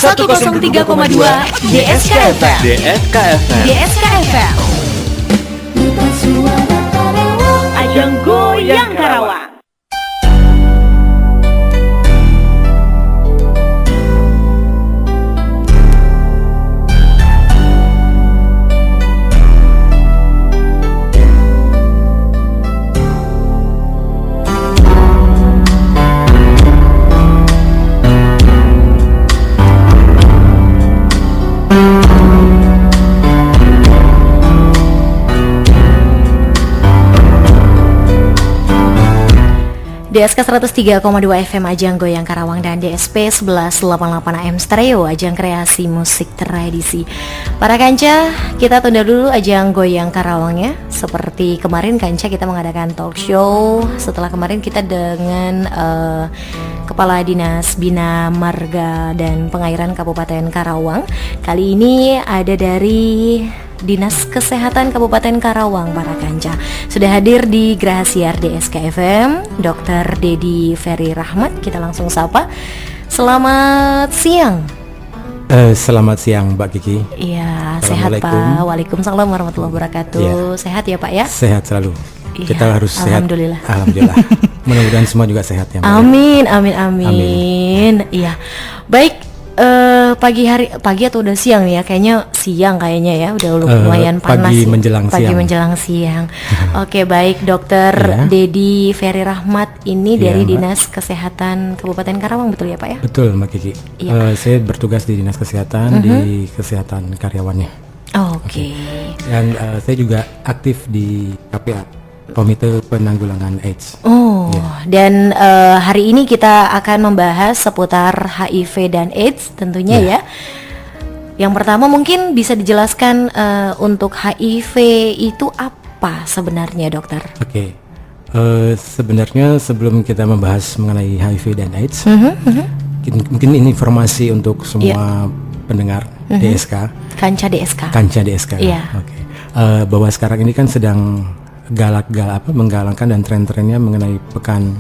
103,2 DSK FM. DSK FM. DSK FM. Ajang Goyang Karawang. DSK 103,2 FM Ajang Goyang Karawang dan DSP 1188 AM Stereo Ajang Kreasi Musik Tradisi. Para kanca, kita tunda dulu Ajang Goyang Karawang ya. Seperti kemarin kanca kita mengadakan talk show. Setelah kemarin kita dengan Kepala Dinas Bina Marga dan Pengairan Kabupaten Karawang. Kali ini ada dari Dinas Kesehatan Kabupaten Karawang, para kanca. Sudah hadir di Geraha Siar DSK FM, Dr. Dedi Ferry Rahmat. Kita langsung sapa. Selamat siang. Selamat siang Mbak Kiki. Iya, sehat Pak. Waalaikumsalam warahmatullahi wabarakatuh. Ya. Sehat ya Pak ya? Sehat selalu. Iya, kita harus Alhamdulillah. Sehat. Alhamdulillah. Mudah-mudahan semua juga sehat ya Mbak. Amin, amin, amin. Iya. Baik. Pagi atau udah siang ya? Kayaknya siang kayaknya ya, udah lumayan panas. Pagi menjelang siang. Menjelang siang. Oke, baik Dokter Dedi Ferry Rahmat ini dari Dinas Kesehatan Kabupaten Karawang, betul ya Pak ya? Betul Mbak Kiki. Saya bertugas di Dinas Kesehatan di Kesehatan Karyawannya. Oke. Dan saya juga aktif di KPA, Komite Penanggulangan AIDS. Dan hari ini kita akan membahas seputar HIV dan AIDS tentunya ya. Yang pertama mungkin bisa dijelaskan untuk HIV itu apa sebenarnya dokter? Oke. Sebenarnya sebelum kita membahas mengenai HIV dan AIDS, mungkin ini informasi untuk semua pendengar DSK. Kanca DSK. Iya. Oke. Bahwa sekarang ini kan sedang menggalakkan dan tren-trennya mengenai pekan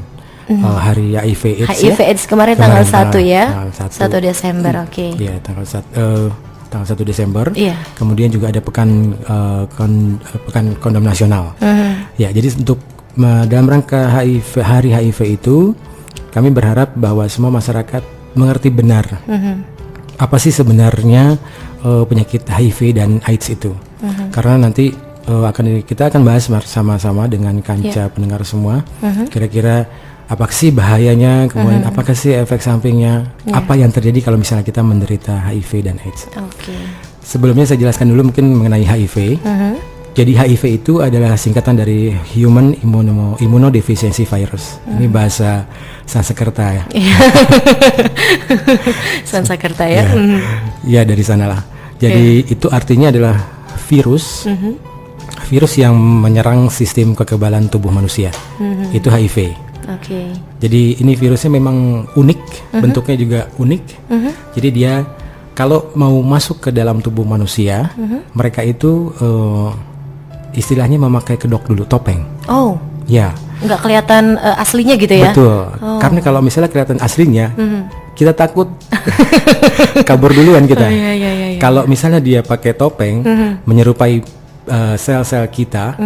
hari HIV AIDS. HIV AIDS kemarin tanggal 1 ya. 1 Desember, oke. Iya, tanggal 1 Desember. Iya. Kemudian juga ada pekan kondom nasional. Ya, jadi untuk dalam rangka hari HIV itu kami berharap bahwa semua masyarakat mengerti benar apa sih sebenarnya penyakit HIV dan AIDS itu. Karena nanti kita akan bahas sama-sama dengan kanca pendengar semua. Kira-kira apa sih bahayanya, kemudian apakah sih efek sampingnya, apa yang terjadi kalau misalnya kita menderita HIV dan AIDS. Sebelumnya saya jelaskan dulu mungkin mengenai HIV. Jadi HIV itu adalah singkatan dari Human Immunodeficiency Virus. Ini bahasa Sanskerta ya. Sanskerta ya. Ya dari sanalah. Jadi itu artinya adalah virus yang menyerang sistem kekebalan tubuh manusia. Itu HIV. Jadi ini virusnya memang unik, bentuknya juga unik. Jadi dia kalau mau masuk ke dalam tubuh manusia, mereka itu istilahnya memakai kedok dulu, topeng. Ya. Nggak kelihatan aslinya gitu ya? Betul. Karena kalau misalnya kelihatan aslinya, kita takut kabur duluan kita. Kalau misalnya dia pakai topeng, menyerupai sel-sel kita,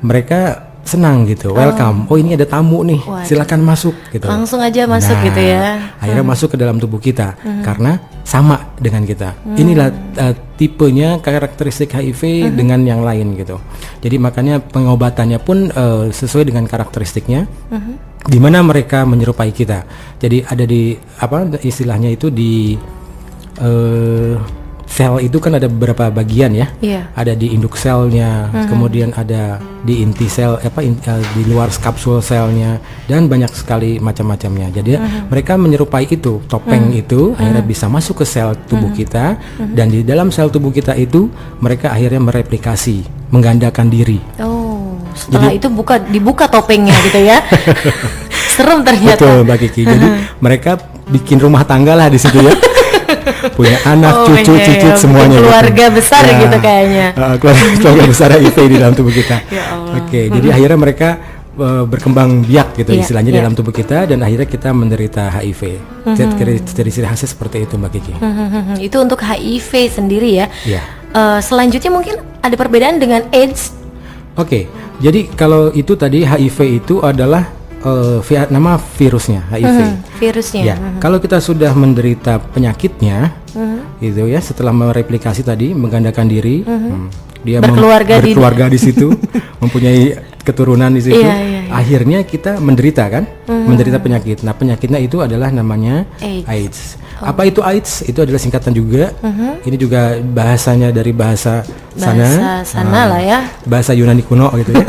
mereka senang gitu, welcome. Oh ini ada tamu nih, silakan masuk gitu. Langsung aja masuk gitu ya. Akhirnya masuk ke dalam tubuh kita karena sama dengan kita. Inilah tipenya karakteristik HIV dengan yang lain gitu. Jadi makanya pengobatannya pun sesuai dengan karakteristiknya. Di mana mereka menyerupai kita. Jadi ada di istilahnya itu di sel itu kan ada beberapa bagian ya. Ada di induk selnya, kemudian ada di inti sel di luar kapsul selnya, dan banyak sekali macam-macamnya. Jadi mereka menyerupai itu, topeng itu akhirnya bisa masuk ke sel tubuh kita, dan di dalam sel tubuh kita itu mereka akhirnya mereplikasi, menggandakan diri. Setelah itu dibuka topengnya gitu ya. Serem ternyata. Betul Mbak Kiki. Jadi mereka bikin rumah tangga lah di situ ya. Punya anak, cucu, cicit semuanya. Keluarga besar gitu kayaknya. Keluarga besar HIV di dalam tubuh kita. Jadi akhirnya mereka berkembang biak gitu istilahnya iya. dalam tubuh kita, dan akhirnya kita menderita HIV. Jadi ciri khasnya seperti itu Mbak Kiki. Itu untuk HIV sendiri ya. Iya. Selanjutnya mungkin ada perbedaan dengan AIDS. Oke, jadi kalau itu tadi HIV itu adalah nama virusnya HIV. Virusnya. Ya, kalau kita sudah menderita penyakitnya, gitu ya, setelah mereplikasi tadi, menggandakan diri, dia berkeluarga di situ, mempunyai keturunan di situ, Iya. akhirnya kita menderita kan, menderita penyakit. Nah, penyakitnya itu adalah namanya AIDS. Apa itu AIDS? Itu adalah singkatan juga. Ini juga bahasanya dari bahasa sana lah ya. Bahasa Yunani kuno gitu ya.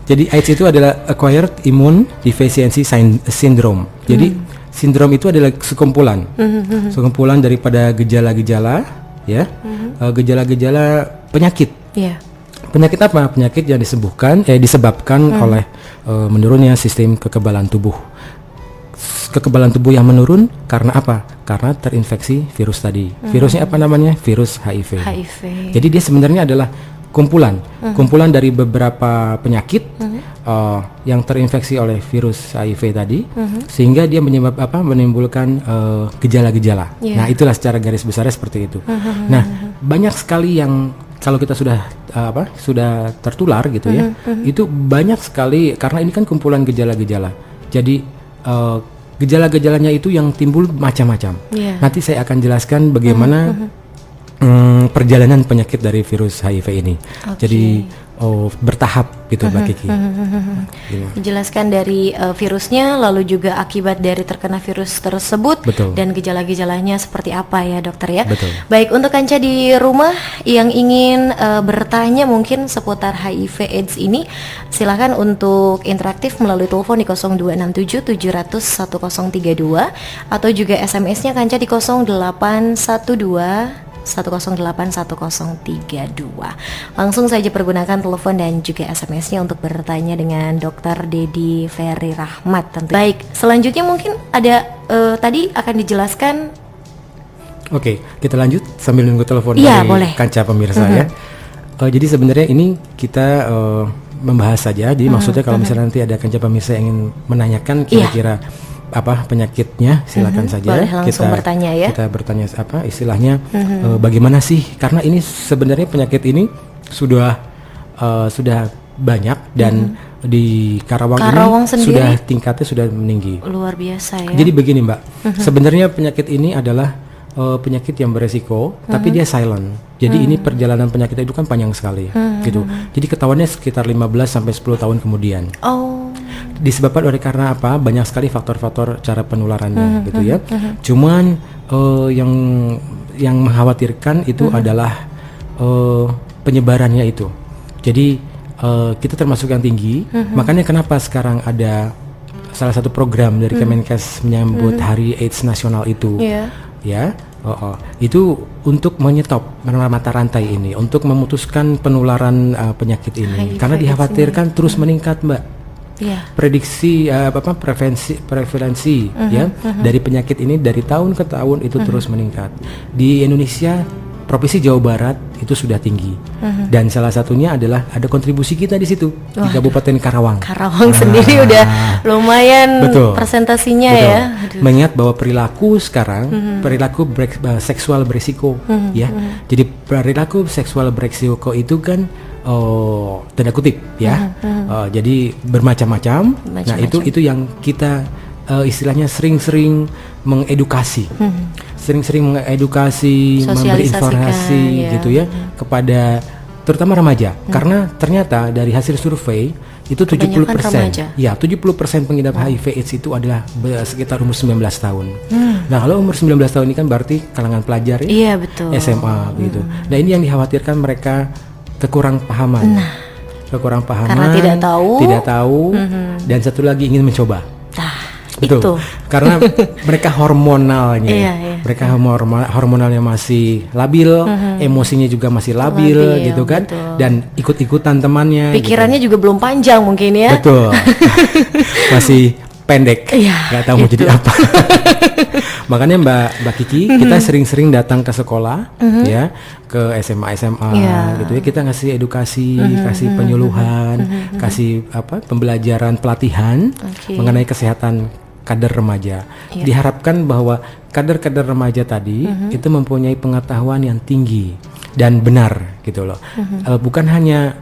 Jadi AIDS itu adalah Acquired Immune Deficiency Syndrome. Jadi sindrom itu adalah sekumpulan daripada gejala-gejala ya, gejala-gejala penyakit. Iya. Penyakit apa? Penyakit yang disebabkan oleh menurunnya sistem kekebalan tubuh. Kekebalan tubuh yang menurun karena apa? Karena terinfeksi virus tadi. Virusnya apa namanya? Virus HIV. Jadi dia sebenarnya adalah kumpulan dari beberapa penyakit yang terinfeksi oleh virus HIV tadi, sehingga dia menimbulkan gejala-gejala. Nah, itulah secara garis besarnya seperti itu. Nah, banyak sekali yang kalau kita sudah tertular gitu ya, itu banyak sekali karena ini kan kumpulan gejala-gejala. Jadi gejala-gejalanya itu yang timbul macam-macam. Nanti saya akan jelaskan bagaimana perjalanan penyakit dari virus HIV ini. Jadi bertahap gitu Mbak Kiki. Dijelaskan dari virusnya, lalu juga akibat dari terkena virus tersebut. Betul. Dan gejala-gejalanya seperti apa ya dokter ya. Betul. Baik, untuk Kanca di rumah yang ingin bertanya mungkin seputar HIV AIDS ini, silakan untuk interaktif melalui telepon di 0267 700 1032 atau juga SMS-nya Kanca di 0812 1081032. Langsung saja pergunakan telepon dan juga SMS-nya untuk bertanya dengan Dr. Dedi Ferry Rahmat tentu. Baik, selanjutnya mungkin ada tadi akan dijelaskan. Oke, kita lanjut sambil nunggu telepon dari boleh. Kanca pemirsa ya. Jadi sebenarnya ini kita membahas saja. Jadi maksudnya kalau misalnya nanti ada Kanca pemirsa yang ingin menanyakan kira-kira apa penyakitnya, silakan saja. Boleh langsung bertanya ya. Kita bertanya apa istilahnya bagaimana sih, karena ini sebenarnya penyakit ini sudah banyak dan di Karawang ini sendiri, sudah tingkatnya sudah meninggi. Luar biasa ya. Jadi begini Mbak, sebenarnya penyakit ini adalah penyakit yang beresiko, tapi dia silent. Jadi ini perjalanan penyakit itu kan panjang sekali gitu. Jadi ketahuannya sekitar 15 sampai 10 tahun kemudian. Disebabkan oleh karena apa? Banyak sekali faktor-faktor cara penularannya gitu ya. Cuman yang mengkhawatirkan itu adalah penyebarannya itu. Jadi kita termasuk yang tinggi. Makanya kenapa sekarang ada salah satu program dari Kemenkes menyambut Hari AIDS Nasional itu. Ya, itu untuk menyetop mata rantai ini, untuk memutuskan penularan penyakit ini, karena dikhawatirkan terus meningkat Mbak. Prediksi prevalensi ya dari penyakit ini dari tahun ke tahun itu terus meningkat. Di Indonesia Provinsi Jawa Barat itu sudah tinggi, dan salah satunya adalah ada kontribusi kita di situ di Kabupaten Karawang. Sendiri udah lumayan persentasinya ya. Mengingat bahwa perilaku sekarang perilaku seksual berisiko ya. Jadi perilaku seksual berisiko itu kan tanda kutip ya. Jadi bermacam-macam. Nah itu yang kita istilahnya sering-sering mengedukasi. Sering-sering mengedukasi, memberi informasi gitu ya kepada terutama remaja, karena ternyata dari hasil survei itu 70%. Ya, 70% pengidap HIV AIDS itu adalah sekitar umur 19 tahun. Nah, kalau umur 19 tahun ini kan berarti kalangan pelajar ya. Iya, betul. SMA gitu. Nah, ini yang dikhawatirkan mereka kekurang pahaman. Karena tidak tahu. Dan satu lagi ingin mencoba. Itu. Karena mereka hormonalnya, mereka hormonalnya masih labil, emosinya juga masih labil gitu kan, dan ikut-ikutan temannya. Pikirannya gitu. Juga belum panjang mungkin ya. Betul. Masih pendek, nggak tahu mau jadi apa. Makanya Mbak Kiki, kita sering-sering datang ke sekolah, ya, ke SMA gitu ya. Kita ngasih edukasi, kasih penyuluhan, kasih pembelajaran pelatihan mengenai kesehatan kader remaja. Diharapkan bahwa kader-kader remaja tadi itu mempunyai pengetahuan yang tinggi dan benar gitu loh. Bukan hanya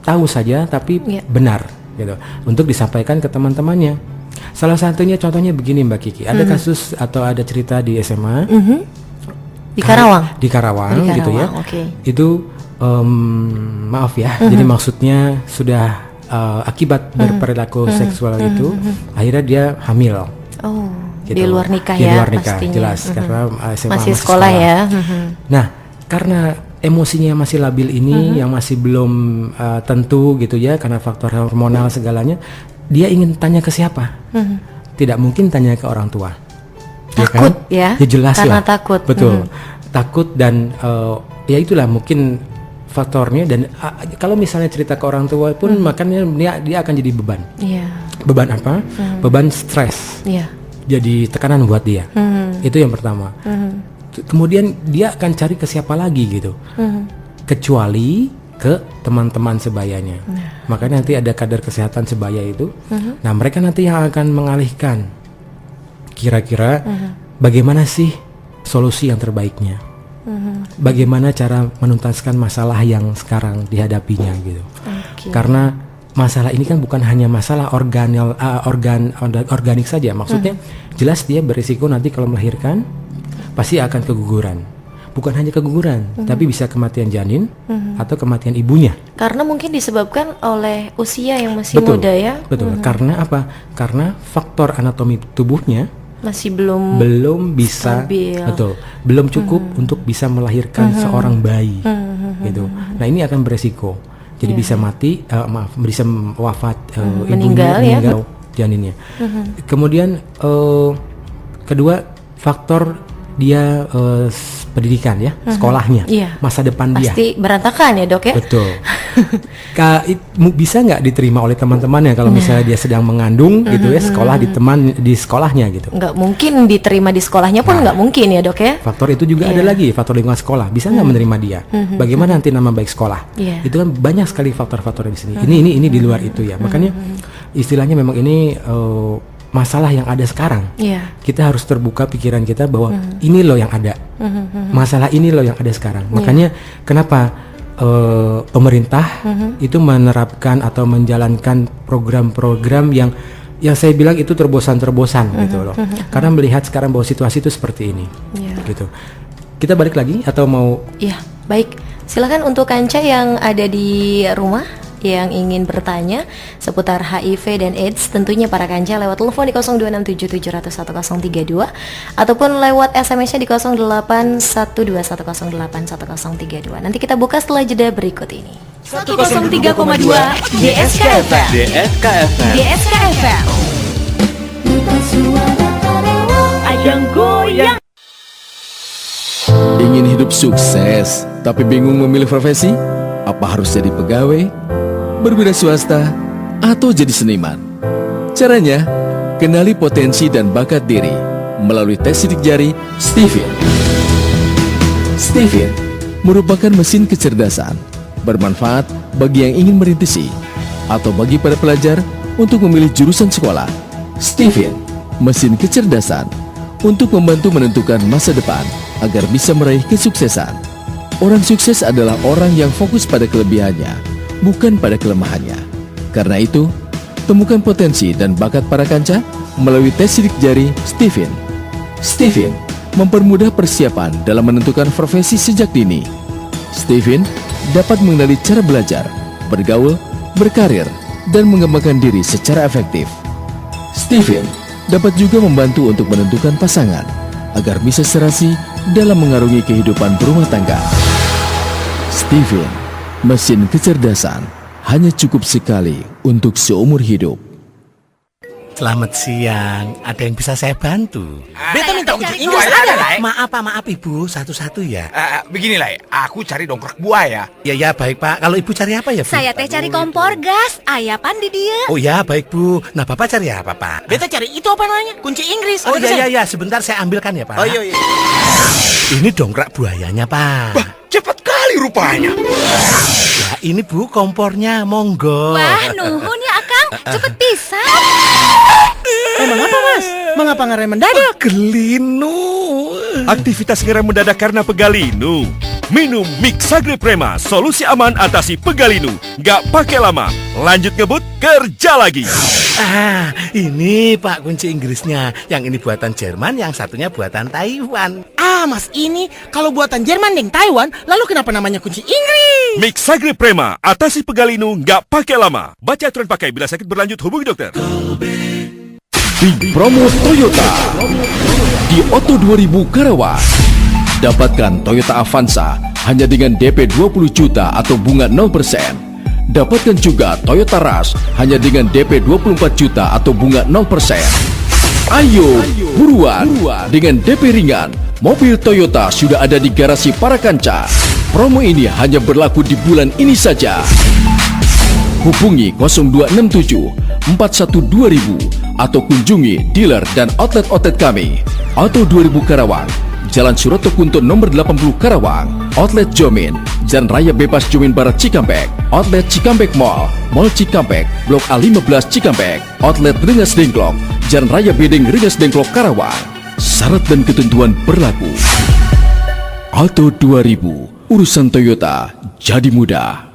tahu saja, tapi benar gitu untuk disampaikan ke teman-temannya. Salah satunya contohnya begini Mbak Kiki, ada kasus atau ada cerita di SMA di Karawang. Di Karawang gitu ya. Itu maaf ya, jadi maksudnya sudah akibat berperilaku seksual itu akhirnya dia hamil. Gitu. Di luar nikah di ya luar nikah, pastinya. jelas karena SMA masih sekolah ya. Nah, karena emosinya masih labil ini yang masih belum tentu gitu ya, karena faktor hormonal segalanya, dia ingin tanya ke siapa? Tidak mungkin tanya ke orang tua. Takut ya? Ya jelas karena lah. takut. Betul. Takut dan ya itulah mungkin faktornya. Dan kalau misalnya cerita ke orang tua pun makanya dia akan jadi beban. Beban apa? Beban stres. Jadi tekanan buat dia. Itu yang pertama. Kemudian dia akan cari ke siapa lagi gitu. Kecuali ke teman-teman sebayanya. Makanya nanti ada kader kesehatan sebaya itu. Nah, mereka nanti yang akan mengalihkan kira-kira bagaimana sih solusi yang terbaiknya. Bagaimana cara menuntaskan masalah yang sekarang dihadapinya gitu. Karena masalah ini kan bukan hanya masalah organik saja. Maksudnya jelas dia berisiko nanti kalau melahirkan pasti akan keguguran. Bukan hanya keguguran, tapi bisa kematian janin atau kematian ibunya. Karena mungkin disebabkan oleh usia yang masih muda ya. Betul. Karena apa? Karena faktor anatomi tubuhnya masih belum bisa stabil. Betul, belum cukup untuk bisa melahirkan seorang bayi. Gitu. Nah, ini akan beresiko. Jadi bisa mati, bisa wafat meninggal janinnya. Kemudian kedua, faktor dia pendidikan ya, sekolahnya, masa depan dia. Pasti berantakan ya dok ya. Betul. Bisa nggak diterima oleh teman-temannya kalau misalnya dia sedang mengandung gitu ya, sekolah di sekolahnya gitu. Nggak mungkin diterima di sekolahnya pun nggak mungkin ya dok ya. Faktor itu juga ada lagi, faktor lingkungan sekolah. Bisa nggak menerima dia? Bagaimana nanti nama baik sekolah? Itu kan banyak sekali faktor-faktor di sini. Ini di luar itu ya. Makanya istilahnya memang ini masalah yang ada sekarang. Kita harus terbuka pikiran kita bahwa ini loh yang ada. Masalah ini loh yang ada sekarang. Makanya kenapa pemerintah itu menerapkan atau menjalankan program-program yang saya bilang itu terbosan-terbosan gitu loh. Karena melihat sekarang bahwa situasi itu seperti ini. Gitu. Kita balik lagi atau mau? Iya, baik. Silakan untuk Kanca yang ada di rumah yang ingin bertanya seputar HIV dan AIDS, tentunya para Kanca lewat telepon di 0267710132 ataupun lewat SMS-nya di 081210810132. Nanti kita buka setelah jeda berikut ini. 103,2 DSK FM. DSK FM. Ajang goyang. Ingin hidup sukses tapi bingung memilih profesi? Apa harus jadi pegawai, berwira swasta, atau jadi seniman? Caranya, kenali potensi dan bakat diri melalui tes sidik jari Stephen. Stephen merupakan mesin kecerdasan bermanfaat bagi yang ingin merintisi atau bagi para pelajar untuk memilih jurusan sekolah. Stephen, mesin kecerdasan untuk membantu menentukan masa depan agar bisa meraih kesuksesan. Orang sukses adalah orang yang fokus pada kelebihannya, bukan pada kelemahannya. Karena itu, temukan potensi dan bakat para Kanca melalui tes sidik jari Stephen. Stephen mempermudah persiapan dalam menentukan profesi sejak dini. Stephen dapat mengenali cara belajar, bergaul, berkarir, dan mengembangkan diri secara efektif. Stephen dapat juga membantu untuk menentukan pasangan agar bisa serasi dalam mengarungi kehidupan berumah tangga. Stephen, mesin kecerdasan, hanya cukup sekali untuk seumur hidup. Selamat siang. Ada yang bisa saya bantu? Beta minta kunci Inggris ada lah. Maaf Ibu, satu-satu ya. Begini lah, aku cari dongkrak buaya. Ya baik Pak. Kalau Ibu cari apa ya Bu? Saya teh cari kompor gas. Aya pan di dia. Oh ya baik Bu. Nah Bapak cari apa Pak? Beta cari itu apa namanya? Kunci Inggris. Oh ya, sebentar saya ambilkan ya Pak. Oh iya. Ini dongkrak buayanya Pak. Wah, cepat kali rupanya. Ya ini Bu kompornya, monggo. Wah, nuhun ya Akang. Cepet pisan. Emang apa Mas? Mengapa ngerem mendadak? Gelinu. Aktivitas ngerem mendadak karena pegalinu. Minum Mixagre Prema, solusi aman atasi pegalinu. Nggak pakai lama. Lanjut ngebut, kerja lagi. Ini Pak kunci Inggrisnya. Yang ini buatan Jerman, yang satunya buatan Taiwan. Mas, ini kalau buatan Jerman dan Taiwan, lalu kenapa namanya kunci Inggris? Mixagre Prema, atasi pegalinu nggak pakai lama. Baca aturan pakai, bila sakit berlanjut hubungi dokter. Big Promo Toyota di Oto 2000 Karawang. Dapatkan Toyota Avanza hanya dengan DP 20 juta atau bunga 0%. Dapatkan juga Toyota Rush hanya dengan DP 24 juta atau bunga 0%. Ayo, buruan. Dengan DP ringan, mobil Toyota sudah ada di garasi Parakanca. Promo ini hanya berlaku di bulan ini saja. Hubungi 0267 412 2000 atau kunjungi dealer dan outlet kami. Auto 2000 Karawang, Jalan Suroto Kunto nomor 80 Karawang. Outlet Jomin, Jalan Raya Bebas Jomin Barat Cikampek. Outlet Cikampek Mall, Mall Cikampek, Blok A15 Cikampek. Outlet Rengas Dengklok, Jalan Raya Bedeng Rengas Dengklok Karawang. Syarat dan ketentuan berlaku. Auto 2000, urusan Toyota jadi mudah.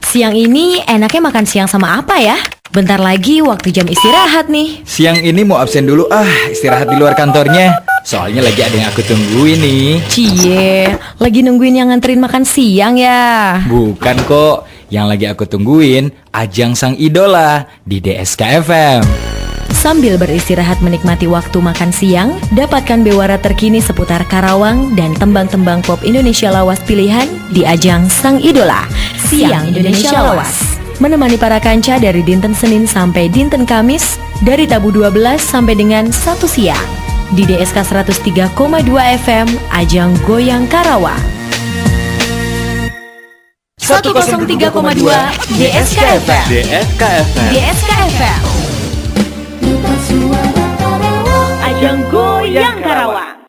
Siang ini enaknya makan siang sama apa ya? Bentar lagi waktu jam istirahat nih. Siang ini mau absen dulu istirahat di luar kantornya. Soalnya lagi ada yang aku tungguin nih. Cie, lagi nungguin yang nganterin makan siang ya? Bukan kok, yang lagi aku tungguin Ajang Sang Idola di DSK-FM. Sambil beristirahat menikmati waktu makan siang, dapatkan bewara terkini seputar Karawang dan tembang-tembang pop Indonesia lawas pilihan di ajang Sang Idola, Siang Indonesia Lawas. Menemani para kanca dari dinten Senin sampai dinten Kamis, dari tabu 12 sampai dengan 1 siang. Di DSK 103,2 FM, ajang Goyang Karawang. 103,2 DSK FM. DSK FM. Ajang Goyang Karawang.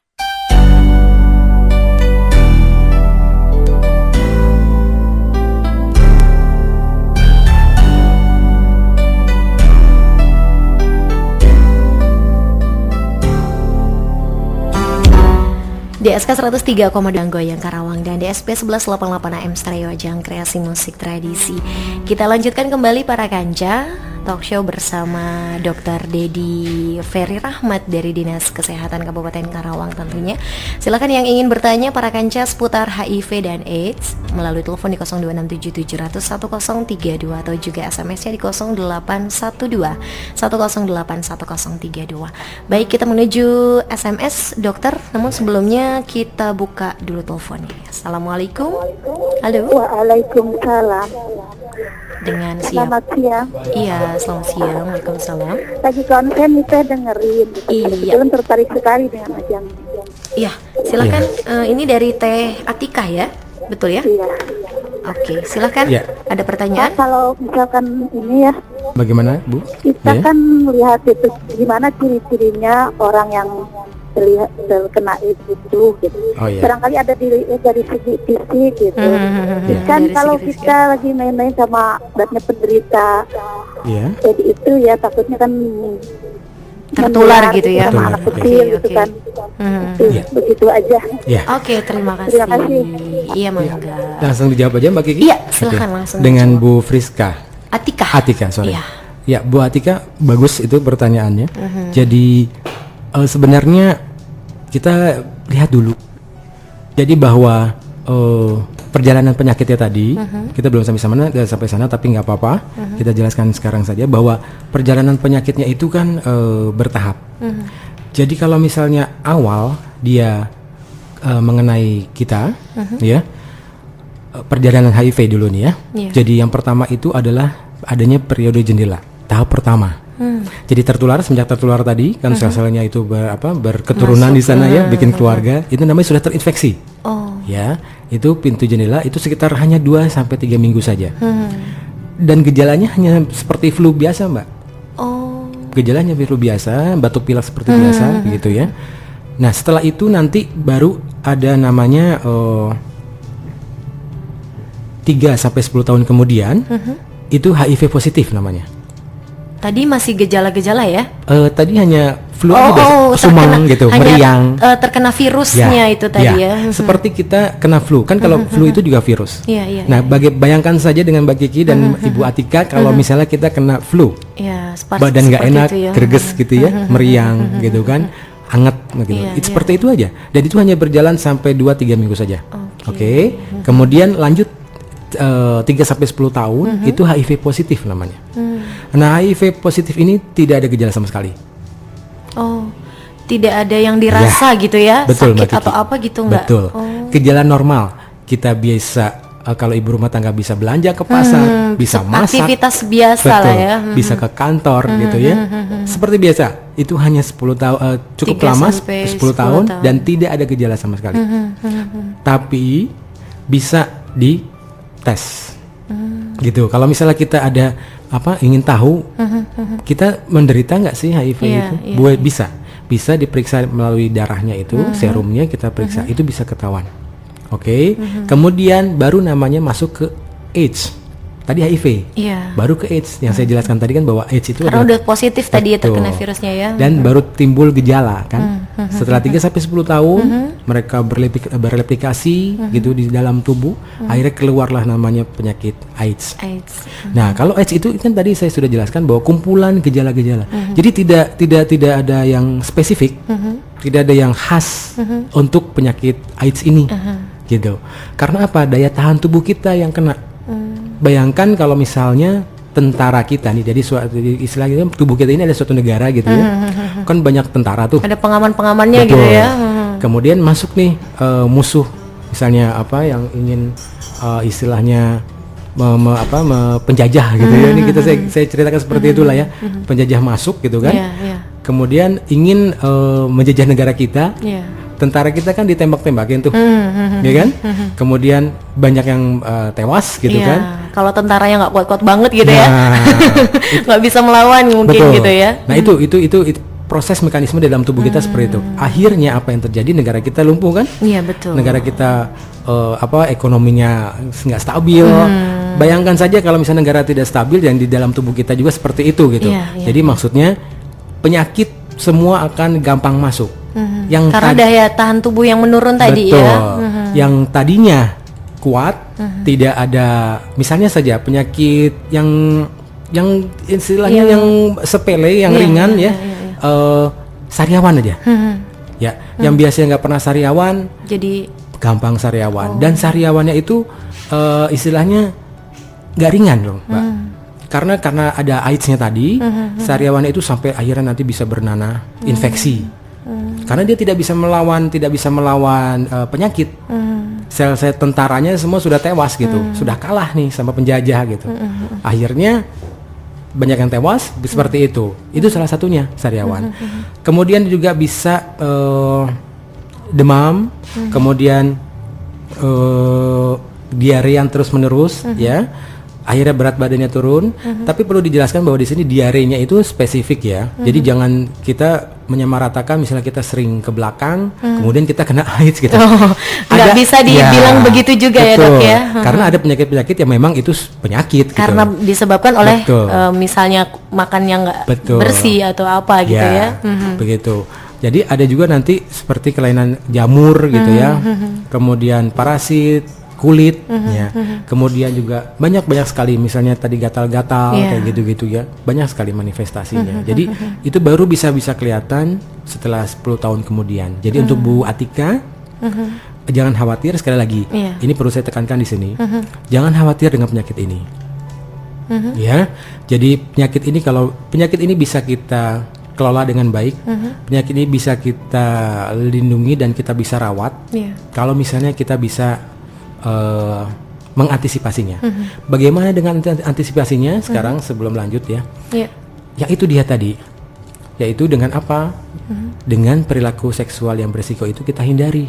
DSK 103,2 Goyang Karawang dan DSP 1188 AM Stereo Ajang Kreasi Musik Tradisi. Kita lanjutkan kembali para kanca talk show bersama Dr. Dedi Ferry Rahmat dari Dinas Kesehatan Kabupaten Karawang tentunya. Silakan yang ingin bertanya para kanca seputar HIV dan AIDS melalui telepon di 0267001032 atau juga SMS-nya di 081210811032. Baik, kita menuju SMS dokter, namun sebelumnya kita buka dulu teleponnya. Assalamualaikum. Halo. Waalaikumsalam. Dengan siapa? Selamat siang. Iya, selamat siang. Waalaikumsalam. Lagi konsen nih, saya dengerin. Iya. Kebetulan tertarik sekali dengan ajang. Iya, silakan. Ini dari Teh Atika ya, betul ya? Iya. Oke, silakan. Ya. Ada pertanyaan? Kalau misalkan ini ya, Bagaimana Bu? kita kan lihat itu gimana ciri-cirinya orang yang terkena itu gitu. Oh, iya. Barangkali ada dari segi fisik gitu. Kan dari kalau segi fisik. kita lagi main-main sama banyak penderita, Iya. jadi itu ya takutnya kan Tertular gitu ya? sama anak Tertular, kecil oke. gitu kan. Itu, Iya. begitu aja. Ya. Oke, terima kasih. Terima kasih. Iya, mangga. Langsung dijawab aja Mbak Kiki. Iya, silakan Oke. langsung Dengan dijawab. Bu Friska. Atika, sorry. Iya. Ya, Bu Atika, bagus itu pertanyaannya. Jadi sebenarnya kita lihat dulu. Jadi bahwa perjalanan penyakitnya tadi kita belum sampai sana tapi nggak apa-apa. Kita jelaskan sekarang saja bahwa perjalanan penyakitnya itu kan bertahap. Jadi kalau misalnya awal dia mengenai kita, ya perjalanan HIV dulu nih ya. Iya. Jadi yang pertama itu adalah adanya periode jendela tahap pertama. Jadi semenjak tertular tadi kan sel-selnya itu berketurunan di sana ya, bikin keluarga, itu namanya sudah terinfeksi. Ya, itu pintu jendela itu sekitar hanya 2 sampai 3 minggu saja. Dan gejalanya hanya seperti flu biasa, Mbak. Gejalanya flu biasa, batuk pilek seperti biasa gitu ya. Nah, setelah itu nanti baru ada namanya 3 sampai 10 tahun kemudian itu HIV positif namanya. Tadi masih gejala-gejala ya? Tadi hanya flu aja, sumeng gitu, meriang. Terkena virusnya itu tadi ya. Seperti kita kena flu, kan kalau flu itu juga virus. Nah, bayangkan saja dengan Mbak Kiki dan Ibu Atika kalau misalnya kita kena flu, badan nggak enak, greges gitu ya, meriang gitu kan, hangat gitu. Seperti itu aja. Dan itu hanya berjalan sampai 2-3 minggu saja. Oke. Kemudian lanjut 3 sampai 10 tahun itu HIV positif namanya. Nah, HIV positif ini tidak ada gejala sama sekali. Tidak ada yang dirasa gitu ya? Betul, sakit atau apa gitu nggak? Betul. Gejala normal. Kita biasa kalau ibu rumah tangga bisa belanja ke pasar, bisa masak, aktivitas biasa lah ya. Bisa ke kantor gitu ya. Seperti biasa. Itu hanya 10 tahun, cukup lama 10 tahun dan tidak ada gejala sama sekali. Tapi bisa dites. Gitu. Kalau misalnya kita ada ingin tahu kita menderita nggak sih HIV itu? Bisa diperiksa melalui darahnya itu, serumnya kita periksa, itu bisa ketahuan. Oke. Kemudian baru namanya masuk ke AIDS. Tadi HIV, baru ke AIDS. Yang saya jelaskan tadi kan bahwa AIDS itu karena udah positif tadi ya, terkena virusnya ya. Dan baru timbul gejala kan. Setelah 3 sampai 10 tahun mereka bereplikasi gitu di dalam tubuh, akhirnya keluarlah namanya penyakit AIDS. Nah, kalau AIDS itu kan tadi saya sudah jelaskan bahwa kumpulan gejala-gejala. Jadi tidak ada yang spesifik, tidak ada yang khas untuk penyakit AIDS ini. Gitu. Karena apa? Daya tahan tubuh kita yang kena. Bayangkan kalau misalnya tentara kita nih, jadi istilahnya tubuh kita ini ada suatu negara gitu ya, kan banyak tentara tuh. Ada pengaman-pengamannya gitu ya. Kemudian masuk nih musuh, misalnya yang ingin istilahnya penjajah gitu ya. Ini saya ceritakan seperti itulah ya, penjajah masuk gitu kan. Kemudian ingin menjajah negara kita. Tentara kita kan ditembak-tembakin tuh, ya kan? Kemudian banyak yang tewas gitu kan? Kalau tentaranya nggak kuat-kuat banget gitu ya, nggak bisa melawan mungkin gitu ya. Nah itu proses mekanisme di dalam tubuh kita seperti itu. Akhirnya apa yang terjadi? Negara kita lumpuh kan? Iya betul. Negara kita ekonominya nggak stabil. Bayangkan saja kalau misalnya negara tidak stabil dan di dalam tubuh kita juga seperti itu gitu. Jadi maksudnya penyakit semua akan gampang masuk. Karena daya tahan tubuh yang menurun tadi ya. Yang tadinya kuat, tidak ada, misalnya saja penyakit yang istilahnya yang sepele, yang ringan ya. Sariawan aja. Yang biasanya nggak pernah sariawan, jadi gampang sariawan. Dan sariawannya itu istilahnya nggak ringan loh, Mbak. Karena ada AIDS-nya tadi, sariawannya itu sampai akhirnya nanti bisa bernanah infeksi. Karena dia tidak bisa melawan penyakit. Sel-sel tentaranya semua sudah tewas gitu, sudah kalah nih sama penjajah gitu. Akhirnya banyak yang tewas seperti itu. Itu salah satunya sariawan. Kemudian juga bisa demam, kemudian diare yang terus menerus ya. Akhirnya berat badannya turun, tapi perlu dijelaskan bahwa di sini diarenya itu spesifik ya. Jadi jangan kita menyamaratakan misalnya kita sering ke belakang, kemudian kita kena AIDS gitu. Nggak bisa dibilang begitu juga ya dok ya. Karena ada penyakit-penyakit yang memang itu penyakit. Karena disebabkan oleh misalnya makan yang nggak bersih atau apa gitu ya. Begitu. Jadi ada juga nanti seperti kelainan jamur gitu ya. Kemudian parasit kulit ya. Kemudian juga banyak sekali misalnya tadi gatal-gatal kayak gitu-gitu ya. Banyak sekali manifestasinya. Jadi itu baru bisa kelihatan setelah 10 tahun kemudian. Jadi untuk Bu Atika jangan khawatir, sekali lagi. Ini perlu saya tekankan di sini. Jangan khawatir dengan penyakit ini. Ya. Jadi kalau penyakit ini bisa kita kelola dengan baik, penyakit ini bisa kita lindungi dan kita bisa rawat. Kalau misalnya kita bisa mengantisipasinya. Bagaimana dengan antisipasinya sekarang sebelum lanjut ya? yang itu dia tadi, yaitu dengan apa? Dengan perilaku seksual yang berisiko itu kita hindari.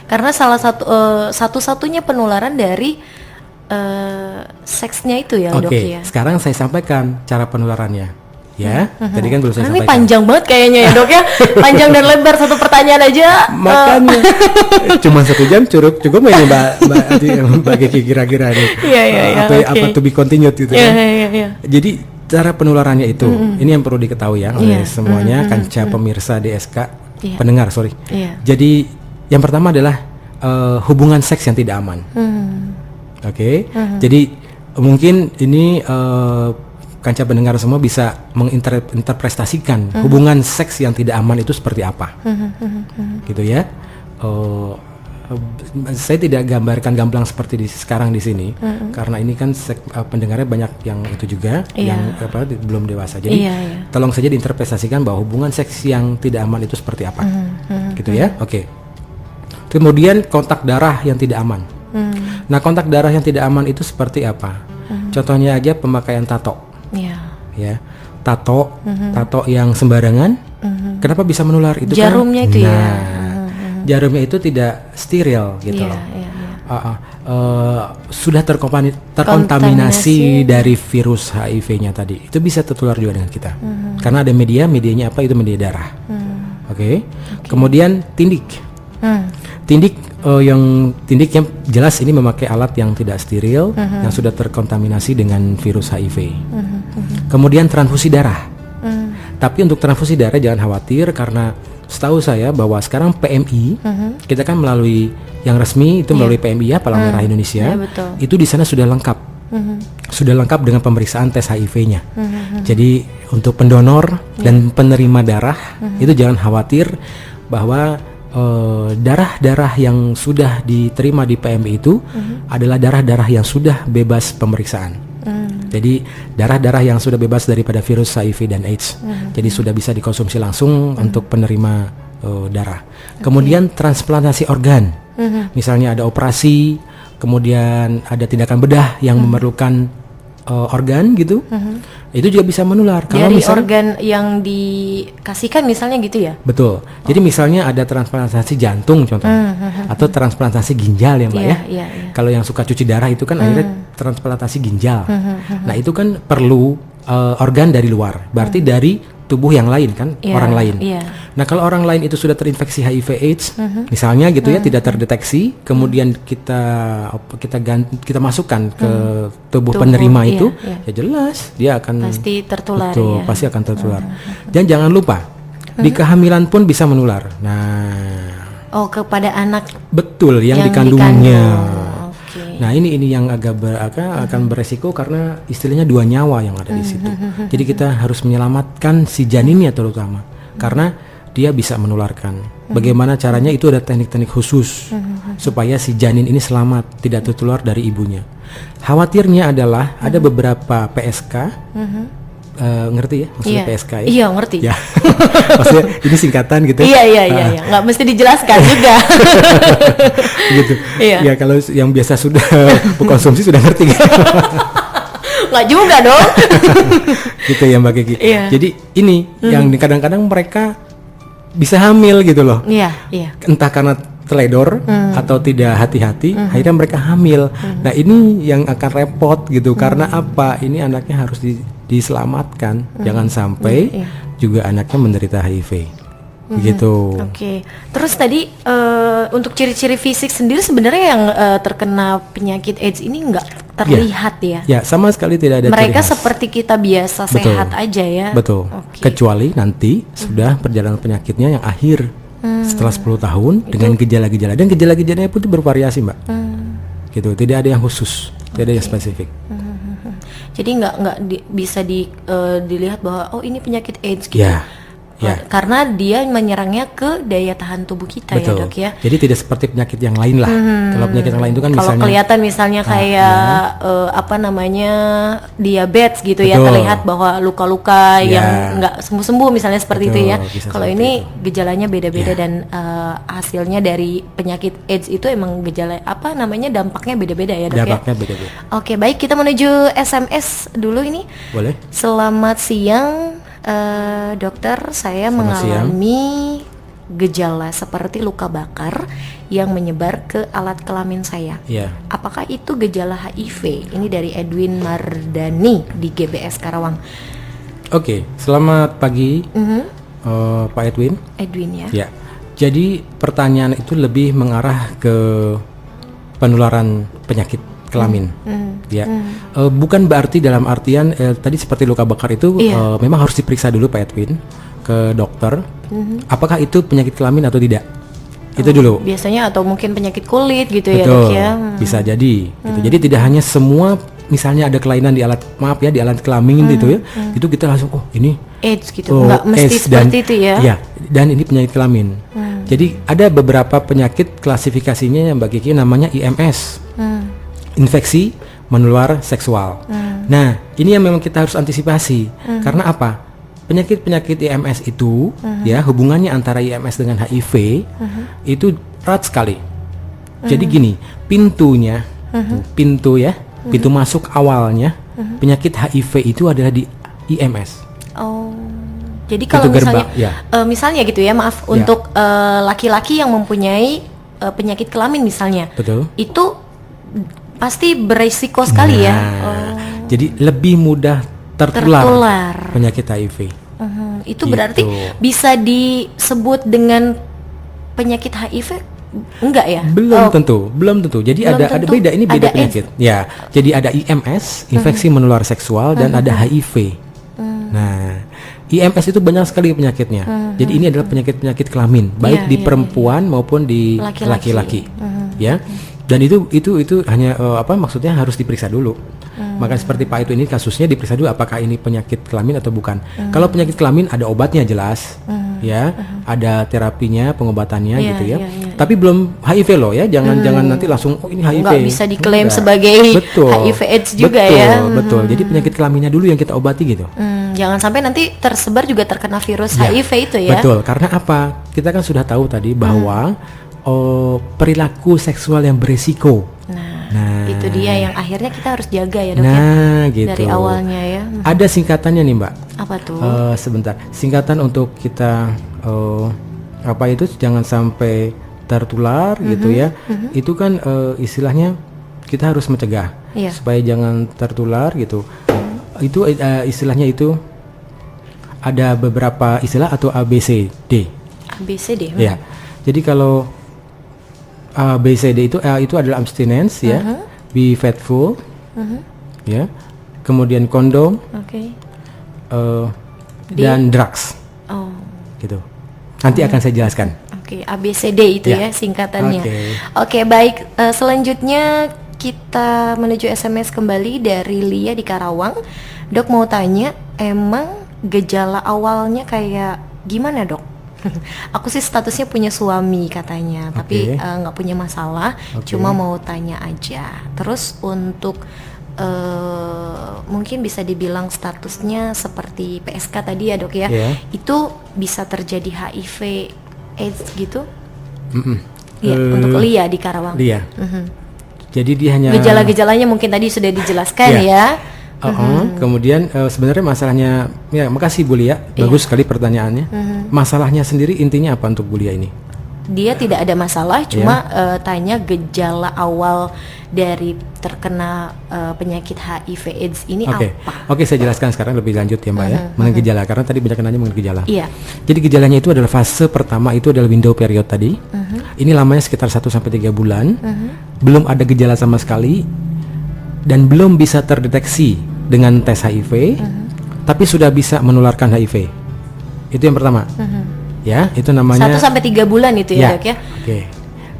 Karena salah satu-satunya penularan dari seksnya itu ya, Dok Oke, ya. sekarang saya sampaikan cara penularannya. Ya, tadi kan belum saya Ini sampaikan. panjang banget kayaknya ya, Dok ya. Panjang dan lebar, satu pertanyaan aja. Makanya cuma 1 jam cukup ini Mbak Kiki kira-kira nih. Iya, Apa to be continued gitu kan. Iya. Jadi cara penularannya itu, ini yang perlu diketahui ya oleh semuanya, kanca pemirsa DSK, pendengar sorry. Iya. Jadi yang pertama adalah hubungan seks yang tidak aman. Oke. Jadi mungkin ini kanca pendengar semua bisa menginterpretasikan hubungan seks yang tidak aman itu seperti apa, gitu ya. Saya tidak gambarkan gamblang seperti sekarang di sini, karena ini kan pendengarnya banyak yang itu juga, yang belum dewasa. Jadi tolong saja diinterpretasikan bahwa hubungan seks yang tidak aman itu seperti apa, gitu ya. Oke. Kemudian kontak darah yang tidak aman. Nah, kontak darah yang tidak aman itu seperti apa? Contohnya aja pemakaian tato. Ya, tato yang sembarangan, kenapa bisa menular? Itu jarumnya kan, itu ya. Jarumnya itu tidak steril gitu loh. Sudah terkontaminasi dari virus HIV-nya tadi. Itu bisa tertular juga dengan kita. Karena ada medianya apa? Itu media darah. Oke. Kemudian tindik. Tindik yang jelas ini memakai alat yang tidak steril, yang sudah terkontaminasi dengan virus HIV. Kemudian transfusi darah. Tapi untuk transfusi darah jangan khawatir, karena setahu saya bahwa sekarang PMI kita kan melalui yang resmi itu melalui PMI ya, Palang Merah Indonesia. Itu di sana sudah lengkap. Sudah lengkap dengan pemeriksaan tes HIV-nya. Jadi untuk pendonor dan penerima darah itu jangan khawatir bahwa darah-darah yang sudah diterima di PMI itu adalah darah-darah yang sudah bebas pemeriksaan. Jadi darah-darah yang sudah bebas daripada virus HIV dan AIDS. Jadi sudah bisa dikonsumsi langsung untuk penerima darah. Kemudian transplantasi organ. Misalnya ada operasi, kemudian ada tindakan bedah yang memerlukan organ gitu. Itu juga bisa menular. Kalau dari organ yang dikasihkan misalnya gitu ya? Betul. Jadi misalnya ada transplantasi jantung contohnya, atau transplantasi ginjal ya Mbak ya. Kalau yang suka cuci darah itu kan akhirnya transplantasi ginjal. Nah itu kan perlu organ dari luar, berarti dari tubuh yang lain kan, orang lain. Nah kalau orang lain itu sudah terinfeksi HIV/AIDS, misalnya gitu ya, tidak terdeteksi, kemudian kita masukkan ke tubuh penerima itu, ya jelas dia akan pasti tertular. Betul, pasti akan tertular. Dan jangan lupa di kehamilan pun bisa menular. Nah, kepada anak. Betul, yang dikandungnya. Nah ini yang akan beresiko karena istilahnya 2 nyawa yang ada di situ. Jadi kita harus menyelamatkan si janinnya terutama, karena dia bisa menularkan. Bagaimana caranya? Itu ada teknik-teknik khusus supaya si janin ini selamat, tidak tertular dari ibunya. Khawatirnya adalah ada beberapa PSK. Ngerti ya maksudnya PSK ya? Iya ngerti. Ya. Maksudnya ini singkatan gitu. Iya. Nggak mesti dijelaskan juga. Gitu. Ya kalau yang biasa sudah mengkonsumsi sudah ngerti gitu. Nggak juga dong. Gitu ya Mbak Kiki. Jadi ini yang kadang-kadang mereka bisa hamil gitu loh. Iya. Entah karena teledor atau tidak hati-hati, akhirnya mereka hamil. Nah ini yang akan repot gitu. Karena apa? Ini anaknya harus diselamatkan, jangan sampai juga anaknya menderita HIV. Begitu. Oke. Terus tadi untuk ciri-ciri fisik sendiri sebenarnya yang terkena penyakit AIDS ini nggak terlihat ya? Ya, sama sekali tidak ada. Mereka seperti kita biasa, sehat aja ya. Betul. Kecuali nanti sudah perjalanan penyakitnya yang akhir setelah 10 tahun dengan gejala-gejala, dan gejala-gejalanya pun itu bervariasi Mbak. Gitu. Tidak ada yang khusus, tidak ada yang spesifik. Jadi nggak bisa dilihat bahwa ini penyakit AIDS gitu. Ya. Ya. Karena dia menyerangnya ke daya tahan tubuh kita. Betul. Ya dok ya. Jadi tidak seperti penyakit yang lain lah. Kalau penyakit yang lain itu kan Kalau misalnya kelihatan misalnya kayak apa namanya diabetes gitu ya, Betul. terlihat bahwa luka-luka Ya. yang nggak sembuh-sembuh misalnya seperti Betul, itu ya. bisa Kalau seperti ini itu. gejalanya beda-beda Ya. dan hasilnya dari penyakit AIDS itu emang gejala apa namanya dampaknya beda-beda ya dok dampaknya ya. beda-beda. Oke baik, kita menuju SMS dulu ini. Boleh? Selamat siang dokter, saya Selamat mengalami gejala seperti luka bakar yang menyebar ke alat kelamin saya. Iya. Apakah itu gejala HIV? Ini dari Edwin Mardani di GBS Karawang. Oke, selamat pagi Pak Edwin. Edwin ya. Ya. Jadi pertanyaan itu lebih mengarah ke penularan penyakit kelamin. Ya. Bukan berarti dalam artian tadi seperti luka bakar itu Iya. memang harus diperiksa dulu Pak Edwin ke dokter. Apakah itu penyakit kelamin atau tidak? Itu dulu. Biasanya atau mungkin penyakit kulit gitu ya Betul. dok ya. Bisa jadi. Gitu. Jadi tidak hanya semua misalnya ada kelainan di alat di alat kelamin gitu ya. Itu kita langsung ini AIDS gitu. Nggak mesti AIDS seperti itu ya. Ya, dan ini penyakit kelamin. Jadi ada beberapa penyakit klasifikasinya yang Mbak Kiki namanya IMS. Infeksi menular seksual. Nah, ini yang memang kita harus antisipasi. Karena apa? Penyakit-penyakit IMS itu ya hubungannya antara IMS dengan HIV itu erat sekali. Jadi gini, pintunya pintu masuk awalnya penyakit HIV itu adalah di IMS. Oh. Jadi kalau Itu misalnya gerbang, misalnya gitu ya, maaf untuk laki-laki yang mempunyai penyakit kelamin misalnya. Betul. Itu pasti beresiko sekali ya. Jadi lebih mudah tertular penyakit HIV. Itu Gitu. berarti bisa disebut dengan penyakit HIV enggak ya? Belum tentu. Jadi Belum ada tentu. beda, ini beda Ada penyakit. Ya, jadi ada IMS, infeksi menular seksual dan ada HIV. Nah, IMS itu banyak sekali penyakitnya. Jadi ini adalah penyakit-penyakit kelamin, baik di perempuan maupun di laki-laki. Ya. Dan itu hanya maksudnya harus diperiksa dulu. Maka seperti Pak itu ini kasusnya diperiksa dulu apakah ini penyakit kelamin atau bukan. Kalau penyakit kelamin ada obatnya jelas, ya, ada terapinya, pengobatannya gitu ya. Tapi belum HIV loh ya, jangan nanti langsung ini HIV. Nggak bisa diklaim Enggak. sebagai Betul. HIV AIDS juga ya. Betul. Jadi penyakit kelaminnya dulu yang kita obati gitu. Jangan sampai nanti tersebar juga terkena virus Ya, HIV itu ya. Betul. Karena apa? Kita kan sudah tahu tadi bahwa perilaku seksual yang beresiko. Nah, itu dia yang akhirnya kita harus jaga ya dok ya. Nah, gitu. Dari awalnya ya. Ada singkatannya nih Mbak. Apa tuh? Sebentar. Singkatan untuk kita jangan sampai tertular gitu ya. Itu kan istilahnya kita harus mencegah supaya jangan tertular gitu. Itu istilahnya itu ada beberapa istilah atau ABCD. ABCD. Ya. Jadi kalau ABCD itu adalah abstinence ya, be faithful, ya, kemudian kondom, dan drugs, gitu. Nanti akan saya jelaskan. Oke, ABCD itu ya singkatannya. Oke, baik. Selanjutnya kita menuju SMS kembali dari Lia di Karawang. Dok mau tanya, emang gejala awalnya kayak gimana dok? Aku sih statusnya punya suami katanya, tapi nggak punya masalah, cuma mau tanya aja. Terus untuk mungkin bisa dibilang statusnya seperti PSK tadi ya dok ya, itu bisa terjadi HIV AIDS gitu? Iya, untuk Lia di Karawang. Lia. Jadi dia hanya gejala-gejalanya mungkin tadi sudah dijelaskan ya. Kemudian sebenarnya masalahnya, ya makasih Bu Lia, bagus sekali pertanyaannya. Masalahnya sendiri intinya apa untuk Bu Lia ini? Dia tidak ada masalah, cuma tanya gejala awal dari terkena penyakit HIV AIDS ini apa? Oke, saya jelaskan sekarang lebih lanjut ya Mbak ya, mengenai gejala, karena tadi banyak nanya mengenai gejala. Iya. Jadi gejalanya itu adalah fase pertama, itu adalah window period tadi. Ini lamanya sekitar 1-3 bulan. Belum ada gejala sama sekali dan belum bisa terdeteksi dengan tes HIV, tapi sudah bisa menularkan HIV. Itu yang pertama. Ya, itu namanya 1-3 bulan itu ya dok ya. Oke.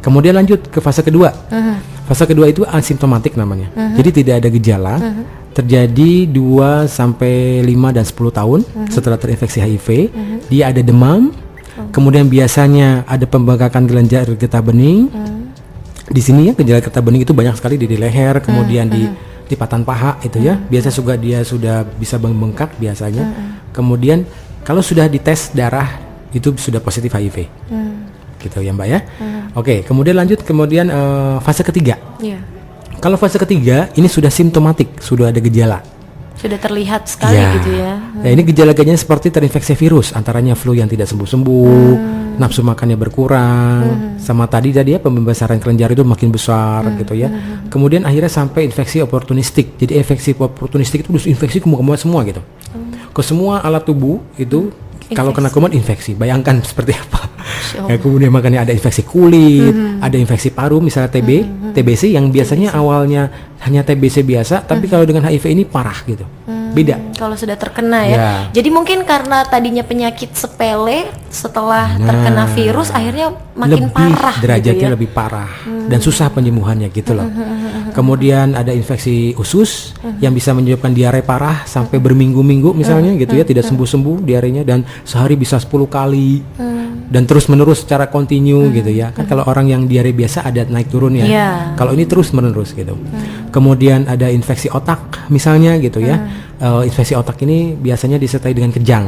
Kemudian lanjut ke fase kedua. Fase kedua itu asimptomatik namanya. Jadi tidak ada gejala, terjadi 2 sampai 5 dan 10 tahun setelah terinfeksi HIV. Dia ada demam, kemudian biasanya ada pembengkakan kelenjar getah bening. Di sini ya, gejala getah bening itu banyak sekali di leher, kemudian di lipatan paha itu ya. Biasa juga dia sudah bisa bengkak biasanya. Kemudian kalau sudah dites darah itu sudah positif HIV. Gitu ya Mbak ya. Oke, kemudian lanjut fase ketiga. Iya. Kalau fase ketiga ini sudah simptomatik, sudah ada gejala. Sudah terlihat sekali gitu ya. Nah, ini gejala-gejalanya seperti terinfeksi virus, antaranya flu yang tidak sembuh-sembuh, nafsu makannya berkurang, sama tadi ya pembesaran kelenjar itu makin besar gitu ya. Kemudian akhirnya sampai infeksi oportunistik. Jadi infeksi oportunistik itu infeksi ke semua gitu. Ke semua alat tubuh itu kalau kena kuman infeksi. Bayangkan seperti apa. Ya, kemudian makanya ada infeksi kulit, ada infeksi paru misalnya TBC yang biasanya awalnya hanya TBC biasa, tapi kalau dengan HIV ini parah gitu. Beda. Kalau sudah terkena ya. Jadi mungkin karena tadinya penyakit sepele, setelah terkena virus akhirnya makin parah derajatnya gitu ya? lebih parah dan susah penyembuhannya gitu loh. Kemudian ada infeksi usus yang bisa menyebabkan diare parah sampai berminggu-minggu misalnya gitu ya, tidak sembuh-sembuh diarenya dan sehari bisa 10 kali. Dan terus menerus secara kontinu gitu ya. Kan kalau orang yang diare biasa ada naik turun ya. Kalau ini terus menerus gitu. Kemudian ada infeksi otak misalnya gitu ya. Infeksi otak ini biasanya disertai dengan kejang.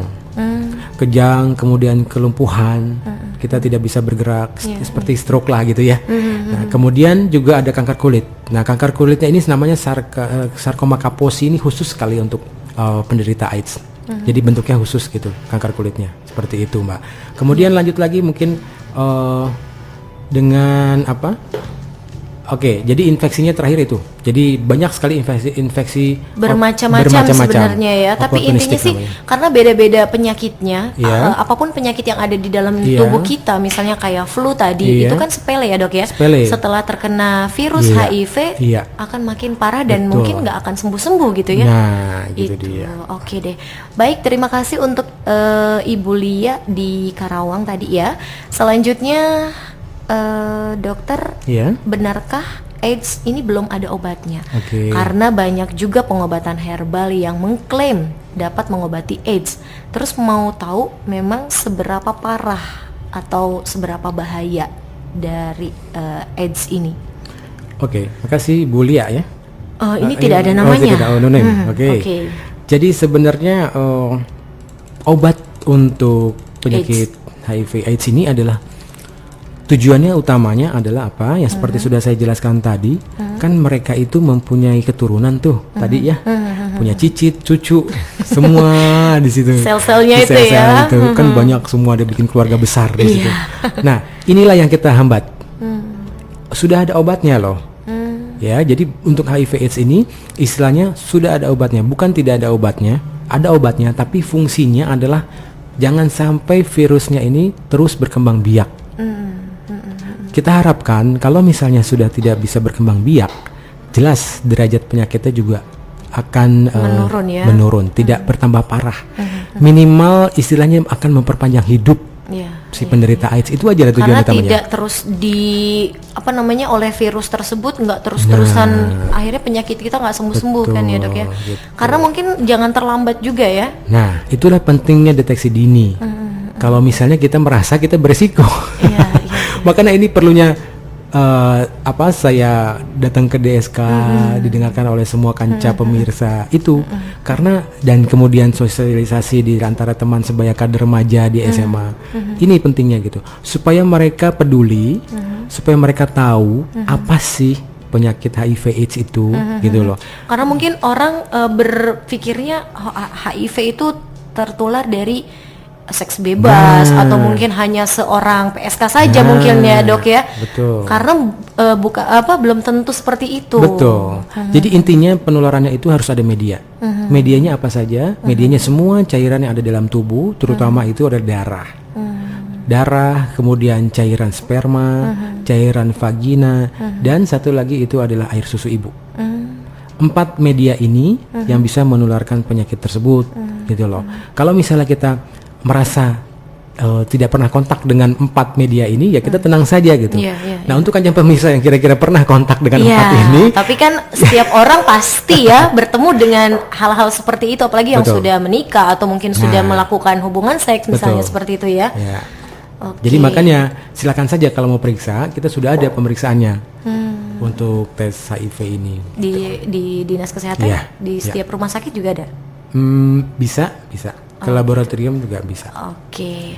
Kejang, kemudian kelumpuhan. Kita tidak bisa bergerak seperti stroke lah gitu ya. Nah, kemudian juga ada kanker kulit. Nah, kanker kulitnya ini namanya sarkoma Kaposi, ini khusus sekali untuk penderita AIDS. Jadi bentuknya khusus gitu, kanker kulitnya seperti itu Mbak. Kemudian lanjut lagi mungkin dengan apa? Oke, jadi infeksinya terakhir itu. Jadi banyak sekali infeksi bermacam-macam sebenarnya ya. Tapi intinya sih karena beda-beda penyakitnya, apapun penyakit yang ada di dalam tubuh kita, misalnya kayak flu tadi, itu kan sepele ya Dok ya. Setelah terkena virus HIV akan makin parah dan mungkin nggak akan sembuh-sembuh gitu ya. Nah, gitu dia. Oke deh. Baik, terima kasih untuk Ibu Lia di Karawang tadi ya. Selanjutnya dokter, benarkah AIDS ini belum ada obatnya? Karena banyak juga pengobatan herbal yang mengklaim dapat mengobati AIDS. Terus mau tahu memang seberapa parah atau seberapa bahaya dari AIDS ini? Oke, makasih Bu Lia ya. Ini tidak ada namanya. Oke. Jadi sebenarnya obat untuk penyakit HIV/AIDS ini adalah tujuannya utamanya adalah apa? Ya seperti sudah saya jelaskan tadi, kan mereka itu mempunyai keturunan tuh tadi ya, punya cicit, cucu, semua di situ. Sel-selnya itu ya. Itu kan banyak semua, ada bikin keluarga besar di situ. Nah, inilah yang kita hambat. Sudah ada obatnya loh. Ya, jadi untuk HIV/AIDS ini istilahnya sudah ada obatnya, bukan tidak ada obatnya. Ada obatnya, tapi fungsinya adalah jangan sampai virusnya ini terus berkembang biak. Kita harapkan kalau misalnya sudah tidak bisa berkembang biak, jelas derajat penyakitnya juga akan menurun, tidak bertambah parah. Minimal istilahnya akan memperpanjang hidup si penderita AIDS. Itu aja tujuan utamanya. Karena tidak terus oleh virus tersebut, nggak terus-terusan akhirnya penyakit kita nggak sembuh-sembuh kan ya Dok ya. Karena mungkin jangan terlambat juga ya. Nah, itulah pentingnya deteksi dini. Kalau misalnya kita merasa kita beresiko, makanya ini perlunya saya datang ke DSK, didengarkan oleh semua kancah pemirsa itu, karena dan kemudian sosialisasi di antara teman sebaya kader remaja di SMA, ini pentingnya gitu, supaya mereka peduli, supaya mereka tahu apa sih penyakit HIV/AIDS itu, gitu loh. Karena mungkin orang berpikirnya HIV itu tertular dari seks bebas atau mungkin hanya seorang PSK saja mungkin ya Dok ya. Betul. Karena belum tentu seperti itu. Betul. Jadi intinya penularannya itu harus ada media. Medianya apa saja? Medianya semua cairan yang ada dalam tubuh, terutama itu ada darah. Darah, kemudian cairan sperma, cairan vagina, dan satu lagi itu adalah air susu ibu. 4 media ini yang bisa menularkan penyakit tersebut, gitu loh. Kalau misalnya kita merasa tidak pernah kontak dengan 4 media ini, ya kita tenang saja gitu. Nah, untuk ajang pemirsa yang kira-kira pernah kontak dengan 4 ini, tapi kan setiap orang pasti ya bertemu dengan hal-hal seperti itu, apalagi yang sudah menikah atau mungkin sudah melakukan hubungan seks misalnya seperti itu ya. Jadi makanya silakan saja kalau mau periksa, kita sudah ada pemeriksaannya untuk tes HIV ini. Di dinas kesehatan, di setiap rumah sakit juga ada. Bisa. Ke laboratorium juga bisa. Oke.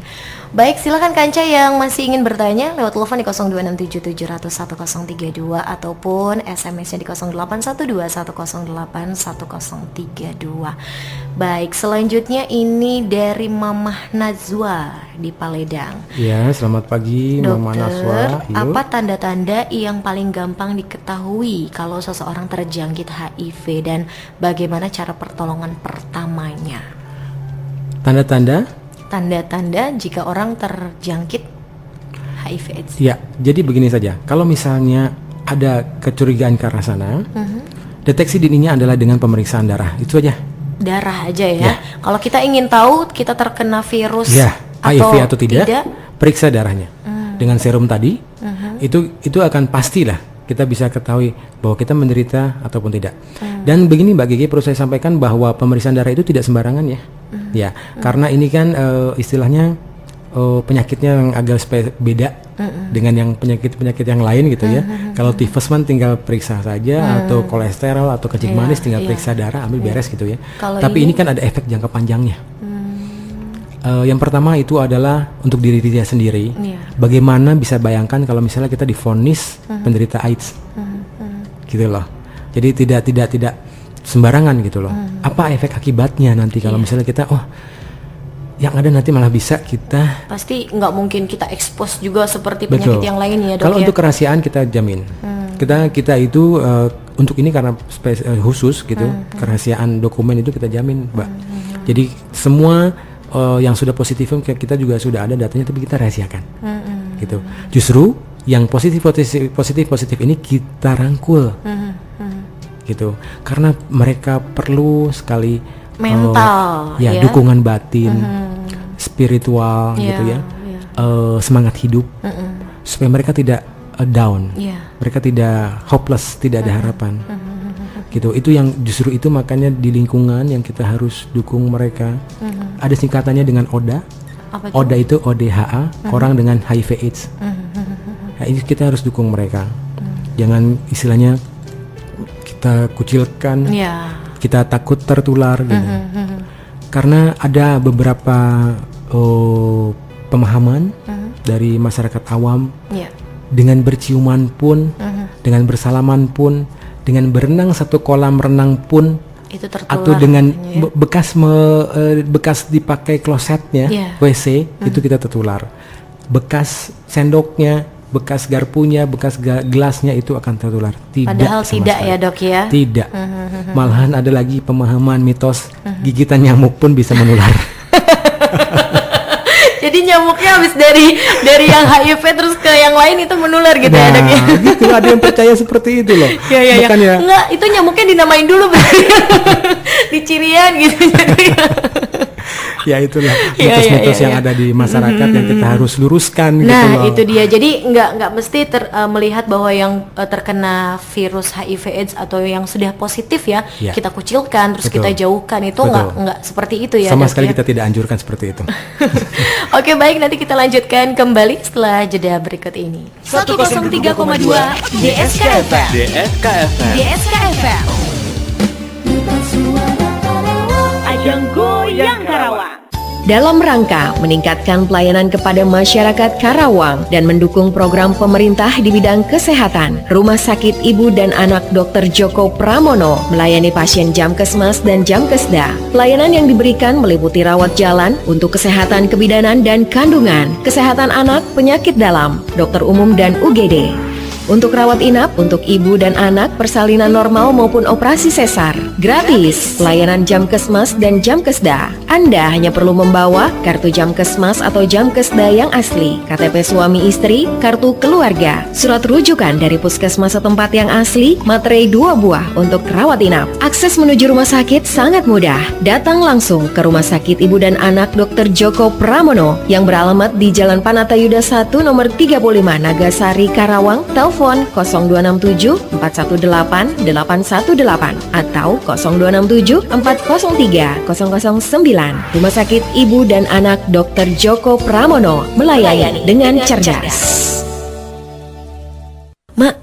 Baik, silakan Kanca yang masih ingin bertanya lewat telepon di 0267700132 ataupun SMS-nya di 08121081081032. Baik, selanjutnya ini dari Mamah Nazwa di Paledang. Ya, selamat pagi Mamah Nazwa. Apa tanda-tanda yang paling gampang diketahui kalau seseorang terjangkit HIV dan bagaimana cara pertolongan pertamanya? Tanda-tanda jika orang terjangkit HIV/AIDS. Ya, jadi begini saja. Kalau misalnya ada kecurigaan ke arah sana, deteksi dininya adalah dengan pemeriksaan darah. Itu aja. Darah aja ya. Kalau kita ingin tahu kita terkena virus HIV atau tidak, periksa darahnya. Dengan serum tadi, itu akan pastilah kita bisa ketahui bahwa kita menderita ataupun tidak. Dan begini Mbak Gigi, perlu saya sampaikan bahwa pemeriksaan darah itu tidak sembarangan ya. Ya, karena ini kan istilahnya penyakitnya yang agak beda dengan yang penyakit yang lain gitu ya. Kalau tifus man tinggal periksa saja, atau kolesterol atau kencing manis tinggal periksa darah, ambil beres gitu ya. Tapi ini kan ada efek jangka panjangnya. Yang pertama itu adalah untuk diri dia sendiri. Bagaimana bisa bayangkan kalau misalnya kita divonis penderita AIDS, gitu loh. Jadi tidak sembarangan gitu loh. Apa efek akibatnya nanti kalau misalnya kita yang ada nanti malah bisa kita pasti nggak mungkin kita expose juga seperti penyakit yang lain ya Dok. Kalau untuk kerahasiaan kita jamin. Kita itu untuk ini karena khusus gitu, kerahasiaan dokumen itu kita jamin, Mbak. Jadi semua yang sudah positif kita juga sudah ada datanya, tapi kita rahasiakan. Gitu. Justru yang positif ini kita rangkul. Gitu. Karena mereka perlu sekali mental dukungan batin, spiritual gitu ya. Semangat hidup supaya mereka tidak down. Mereka tidak hopeless, tidak ada harapan. Gitu. Itu yang justru itu makanya di lingkungan yang kita harus dukung mereka. Ada singkatannya dengan ODA. ODA itu ODHA, orang dengan HIV/AIDS. Nah, ini kita harus dukung mereka. Jangan istilahnya kita kucilkan, kita takut tertular gitu. Karena ada beberapa pemahaman dari masyarakat awam, dengan berciuman pun, dengan bersalaman pun, dengan berenang satu kolam renang pun, itu tertular, atau dengan bekas dipakai klosetnya, WC, itu kita tertular. Bekas sendoknya, bekas garpunya, bekas gelasnya itu akan tertular. Padahal tidak ya Dok ya? Tidak. Malahan ada lagi pemahaman mitos gigitan nyamuk pun bisa menular. Jadi nyamuknya habis dari yang HIV terus ke yang lain itu menular gitu ya Dok ya? Gitu, ada yang percaya seperti itu loh. Makanya, enggak, itu nyamuknya dinamain dulu dicirian gitu. Ya itulah mitos-mitos yang ada di masyarakat yang kita harus luruskan. Nah gitu loh. itu dia, jadi nggak mesti melihat bahwa yang terkena virus HIV/AIDS atau yang sudah positif kita kucilkan terus kita jauhkan, itu nggak seperti itu ya. Sama sekali kita tidak anjurkan seperti itu. Oke baik, nanti kita lanjutkan kembali setelah jeda berikut ini. 103,2 DSK FM. DSK FM. Ajang Goyang Karawang. Dalam rangka meningkatkan pelayanan kepada masyarakat Karawang dan mendukung program pemerintah di bidang kesehatan, Rumah Sakit Ibu dan Anak Dr. Joko Pramono melayani pasien Jamkesmas dan Jamkesda. Pelayanan yang diberikan meliputi rawat jalan untuk kesehatan kebidanan dan kandungan, kesehatan anak, penyakit dalam, dokter umum dan UGD. Untuk rawat inap, untuk ibu dan anak, persalinan normal maupun operasi sesar. Gratis, layanan Jamkesmas dan Jamkesda. Anda hanya perlu membawa kartu Jamkesmas atau Jamkesda yang asli, KTP suami istri, kartu keluarga, surat rujukan dari puskesmas setempat yang asli, materai 2 buah untuk rawat inap. Akses menuju rumah sakit sangat mudah. Datang langsung ke Rumah Sakit Ibu dan Anak Dr. Joko Pramono yang beralamat di Jalan Panatayuda 1 nomor 35 Nagasari, Karawang. Telepon 0267 418 818 atau 0267 403 009. Rumah Sakit Ibu dan Anak Dr. Joko Pramono melayani dengan cerdas. Mak,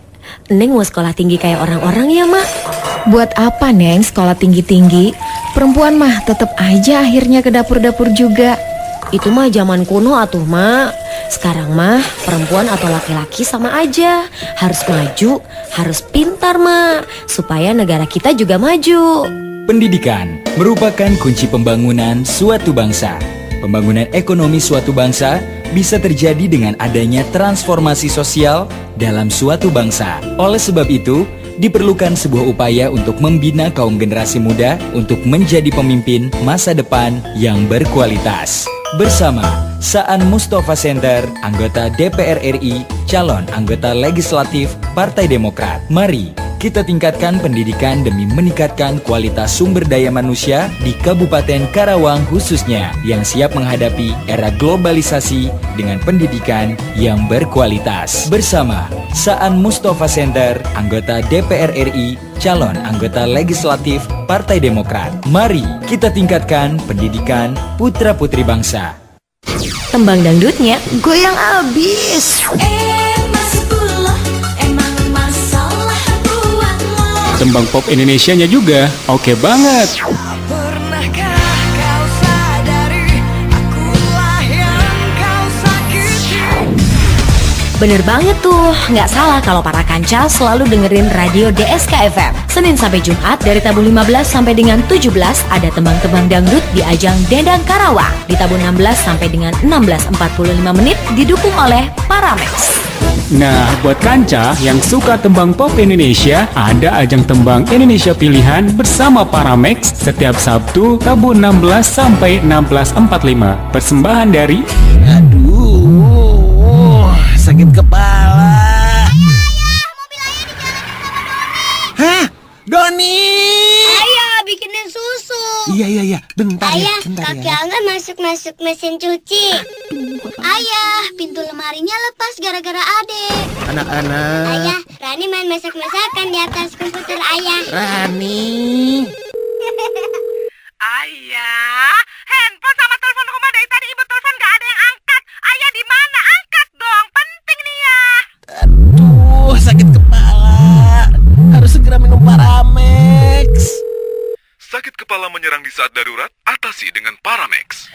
Neng mau sekolah tinggi kayak orang-orang ya, Mak? Buat apa, Neng, sekolah tinggi-tinggi? Perempuan mah tetap aja akhirnya ke dapur-dapur juga. Itu mah zaman kuno atuh, Mak. Sekarang mah perempuan atau laki-laki sama aja. Harus maju, harus pintar, Mak, supaya negara kita juga maju. Pendidikan merupakan kunci pembangunan suatu bangsa. Pembangunan ekonomi suatu bangsa bisa terjadi dengan adanya transformasi sosial dalam suatu bangsa. Oleh sebab itu, diperlukan sebuah upaya untuk membina kaum generasi muda untuk menjadi pemimpin masa depan yang berkualitas. Bersama Saan Mustafa Center, anggota DPR RI, calon anggota legislatif Partai Demokrat. Mari kita tingkatkan pendidikan demi meningkatkan kualitas sumber daya manusia di Kabupaten Karawang khususnya yang siap menghadapi era globalisasi dengan pendidikan yang berkualitas. Bersama Saan Mustafa Center, anggota DPR RI, calon anggota legislatif Partai Demokrat. Mari kita tingkatkan pendidikan putra-putri bangsa. Tembang dangdutnya goyang abis. Tembang pop Indonesianya juga oke banget. Bener banget tuh, nggak salah kalau para kanca selalu dengerin radio DSK FM. Senin sampai Jumat dari tabung 15 sampai dengan 17 ada tembang-tembang dangdut di ajang Dendang Karawang. Di tabung 16 sampai dengan 16.45 menit didukung oleh Paramex. Nah, buat kanca yang suka tembang pop Indonesia, ada ajang tembang Indonesia Pilihan bersama Paramex setiap Sabtu Rabu 16 sampai 16.45. Persembahan dari Sakit kepala. Hah? Doni! Ayah, bikinin susu. Iya. Bentar Ayah, ya. kaki Angga masuk mesin cuci. Ayah, pintu lemarinya lepas gara-gara adek. Anak-anak. Ayah, Rani main masak-masakan di atas komputer ayah. Rani. Ayah, handphone sama telepon rumah dari tadi ibu telepon gak ada yang angkat. Ayah di mana? Angkat dong, penting nih ya. Aduh, sakit kepala. Harus segera minum Paramex. Sakit kepala menyerang di saat darurat, atasi dengan Paramex.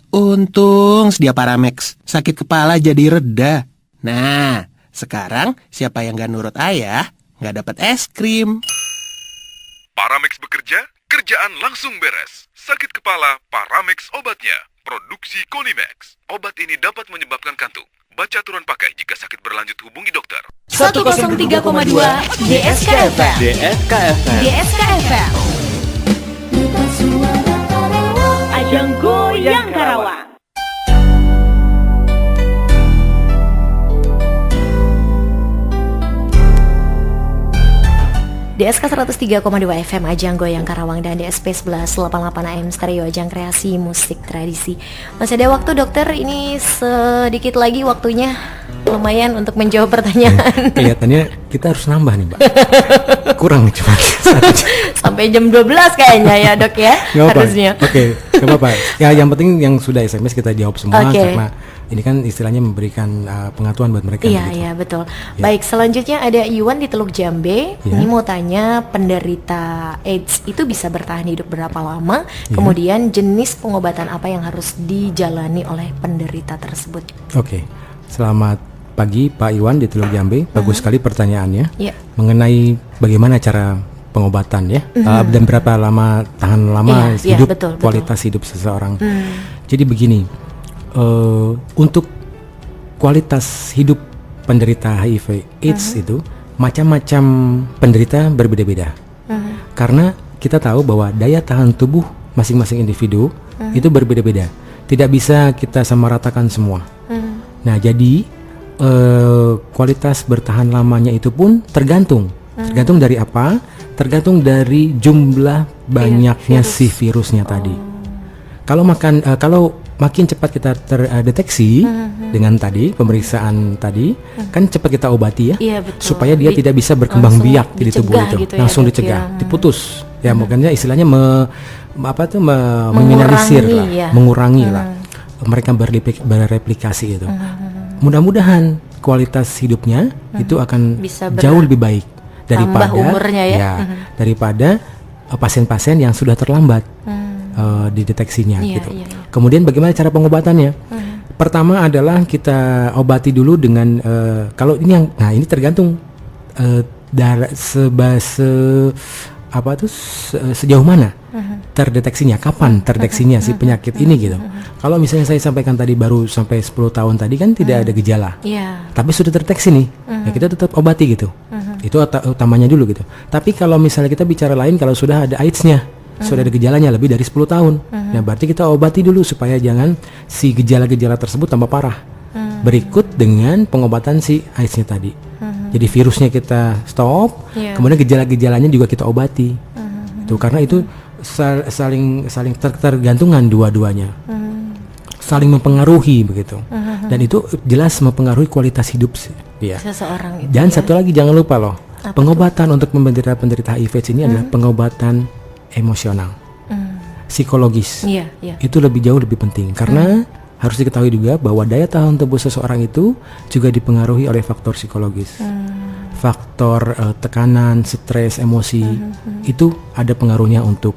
Untung sedia Paramex. Sakit kepala jadi reda. Nah, sekarang siapa yang gak nurut ayah, gak dapat es krim. Paramex bekerja, kerjaan langsung beres. Sakit kepala, Paramex obatnya. Produksi Konimax. Obat ini dapat menyebabkan kantuk. Baca aturan pakai jika sakit berlanjut, hubungi dokter. 103,2 DSK FM. DSK FM. DSK FM. Ajang Goyang Karawang. DSK 103,2 FM Ajang Goyang Karawang dan DSP 1188 AM Stereo Ajang Kreasi Musik Tradisi. Masih ada waktu dokter, ini sedikit lagi waktunya, lumayan untuk menjawab pertanyaan. Kelihatannya kita harus nambah nih, Mbak. Kurang cuma sampai jam 12 kayaknya ya dok ya. Gak apa-apa. Harusnya. Oke, gak apa-apa. Ya yang penting yang sudah SMS kita jawab semua karena ini kan istilahnya memberikan pengetahuan buat mereka. Iya, gitu. iya betul. Ya. Baik, selanjutnya ada Iwan di Teluk Jambe. Ya. Ini mau tanya, penderita AIDS itu bisa bertahan hidup berapa lama? Ya. Kemudian jenis pengobatan apa yang harus dijalani oleh penderita tersebut? Oke, selamat pagi Pak Iwan di Teluk Jambe. Bagus sekali pertanyaannya. Ya. Mengenai bagaimana cara pengobatan ya, dan berapa lama tahan lama Iya, hidup, betul. kualitas hidup seseorang. Jadi begini, untuk kualitas hidup penderita HIV AIDS itu macam-macam penderita berbeda-beda. Karena kita tahu bahwa daya tahan tubuh masing-masing individu itu berbeda-beda. Tidak bisa kita samaratakan semua. Nah, jadi kualitas bertahan lamanya itu pun tergantung. Tergantung dari apa? Tergantung dari jumlah banyaknya si virusnya tadi. Kalau makin cepat kita terdeteksi dengan tadi pemeriksaan tadi, kan cepat kita obati ya, supaya dia tidak bisa berkembang biak di tubuh itu, gitu langsung dicegah, diputus. Ya, makanya istilahnya meminimalisir lah, mengurangi lah mereka bereplikasi itu. Mudah-mudahan kualitas hidupnya itu akan bisa jauh lebih baik daripada umurnya daripada pasien-pasien yang sudah terlambat dideteksinya gitu. Kemudian bagaimana cara pengobatannya? Pertama adalah kita obati dulu dengan kalau ini yang, nah ini tergantung sejauh mana terdeteksinya, kapan terdeteksinya si penyakit ini gitu. Kalau misalnya saya sampaikan tadi baru sampai 10 tahun tadi kan tidak ada gejala, tapi sudah terdeteksi nih, ya kita tetap obati gitu. Itu utamanya dulu gitu. Tapi kalau misalnya kita bicara lain, kalau sudah ada AIDS-nya, sudah ada gejalanya lebih dari 10 tahun, nah berarti kita obati dulu supaya jangan si gejala-gejala tersebut tambah parah. Berikut dengan pengobatan si AIDS-nya tadi. Jadi virusnya kita stop, kemudian gejala-gejalanya juga kita obati. Itu karena itu saling tergantungan dua-duanya. Saling mempengaruhi begitu. Dan itu jelas mempengaruhi kualitas hidup seseorang itu. Dan satu lagi jangan lupa loh, pengobatan untuk penderita HIV ini adalah pengobatan emosional, psikologis. Itu jauh lebih penting karena harus diketahui juga bahwa daya tahan tubuh seseorang itu juga dipengaruhi oleh faktor psikologis. Faktor tekanan, stres, emosi itu ada pengaruhnya untuk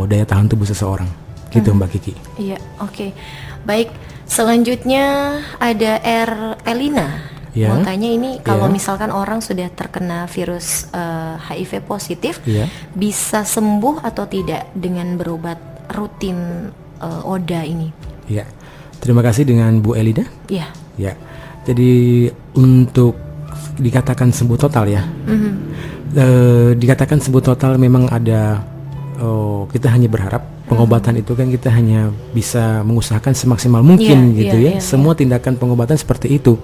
daya tahan tubuh seseorang. Gitu Mbak Kiki. Iya, oke. Baik, selanjutnya ada Elina. Mau tanya ini, kalau misalkan orang sudah terkena virus HIV positif, bisa sembuh atau tidak dengan berobat rutin ODA ini? Iya. Terima kasih dengan Bu Elida. Iya. Ya. Jadi untuk dikatakan sembuh total ya. Dikatakan sembuh total memang ada. Kita hanya berharap pengobatan itu kan kita hanya bisa mengusahakan semaksimal mungkin Semua tindakan pengobatan seperti itu.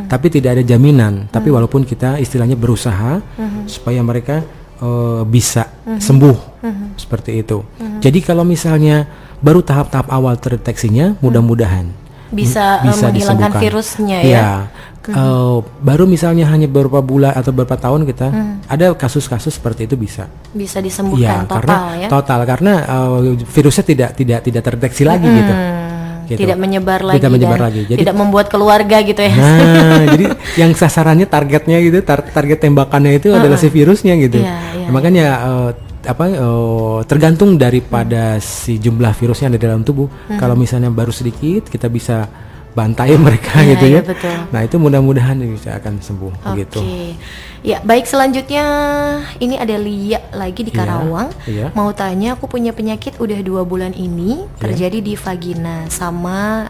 Tapi tidak ada jaminan. Tapi walaupun kita istilahnya berusaha supaya mereka bisa sembuh seperti itu. Jadi kalau misalnya baru tahap-tahap awal terdeteksinya, mudah-mudahan bisa menghilangkan virusnya ya. Baru misalnya hanya beberapa bulan atau beberapa tahun kita ada kasus-kasus seperti itu bisa disembuhkan total karena virusnya tidak terdeteksi lagi gitu. Tidak menyebar lagi, Jadi, tidak membuat keluarga gitu ya. Nah, jadi yang sasarannya targetnya gitu, target tembakannya itu adalah si virusnya gitu. Makanya tergantung daripada si jumlah virusnya yang ada dalam tubuh. Kalau misalnya baru sedikit, kita bisa bantai mereka gitu ya. Betul. Nah itu mudah-mudahan bisa akan sembuh begitu. Ya baik, selanjutnya ini ada Lia lagi di Karawang. Mau tanya, aku punya penyakit udah 2 bulan ini terjadi di vagina sama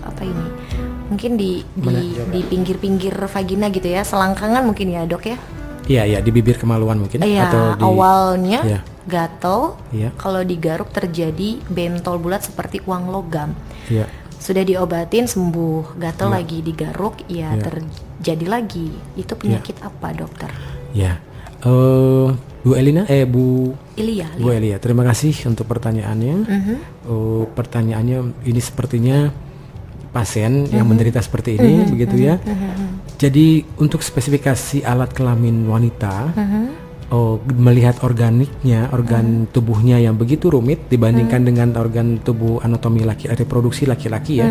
apa ini? Mungkin di pinggir-pinggir vagina gitu ya, selangkangan mungkin ya dok ya? Iya di bibir kemaluan mungkin. Atau awalnya gatal, kalau digaruk terjadi bentol bulat seperti uang logam. Sudah diobatin sembuh, gatal lagi digaruk, terjadi lagi. Itu penyakit apa dokter? Bu Elina, Bu Ilia. Terima kasih untuk pertanyaannya. Pertanyaannya ini sepertinya pasien yang menderita seperti ini, begitu ya. Jadi untuk spesifikasi alat kelamin wanita, melihat organiknya, organ tubuhnya yang begitu rumit dibandingkan dengan organ tubuh anatomi reproduksi laki-laki ya,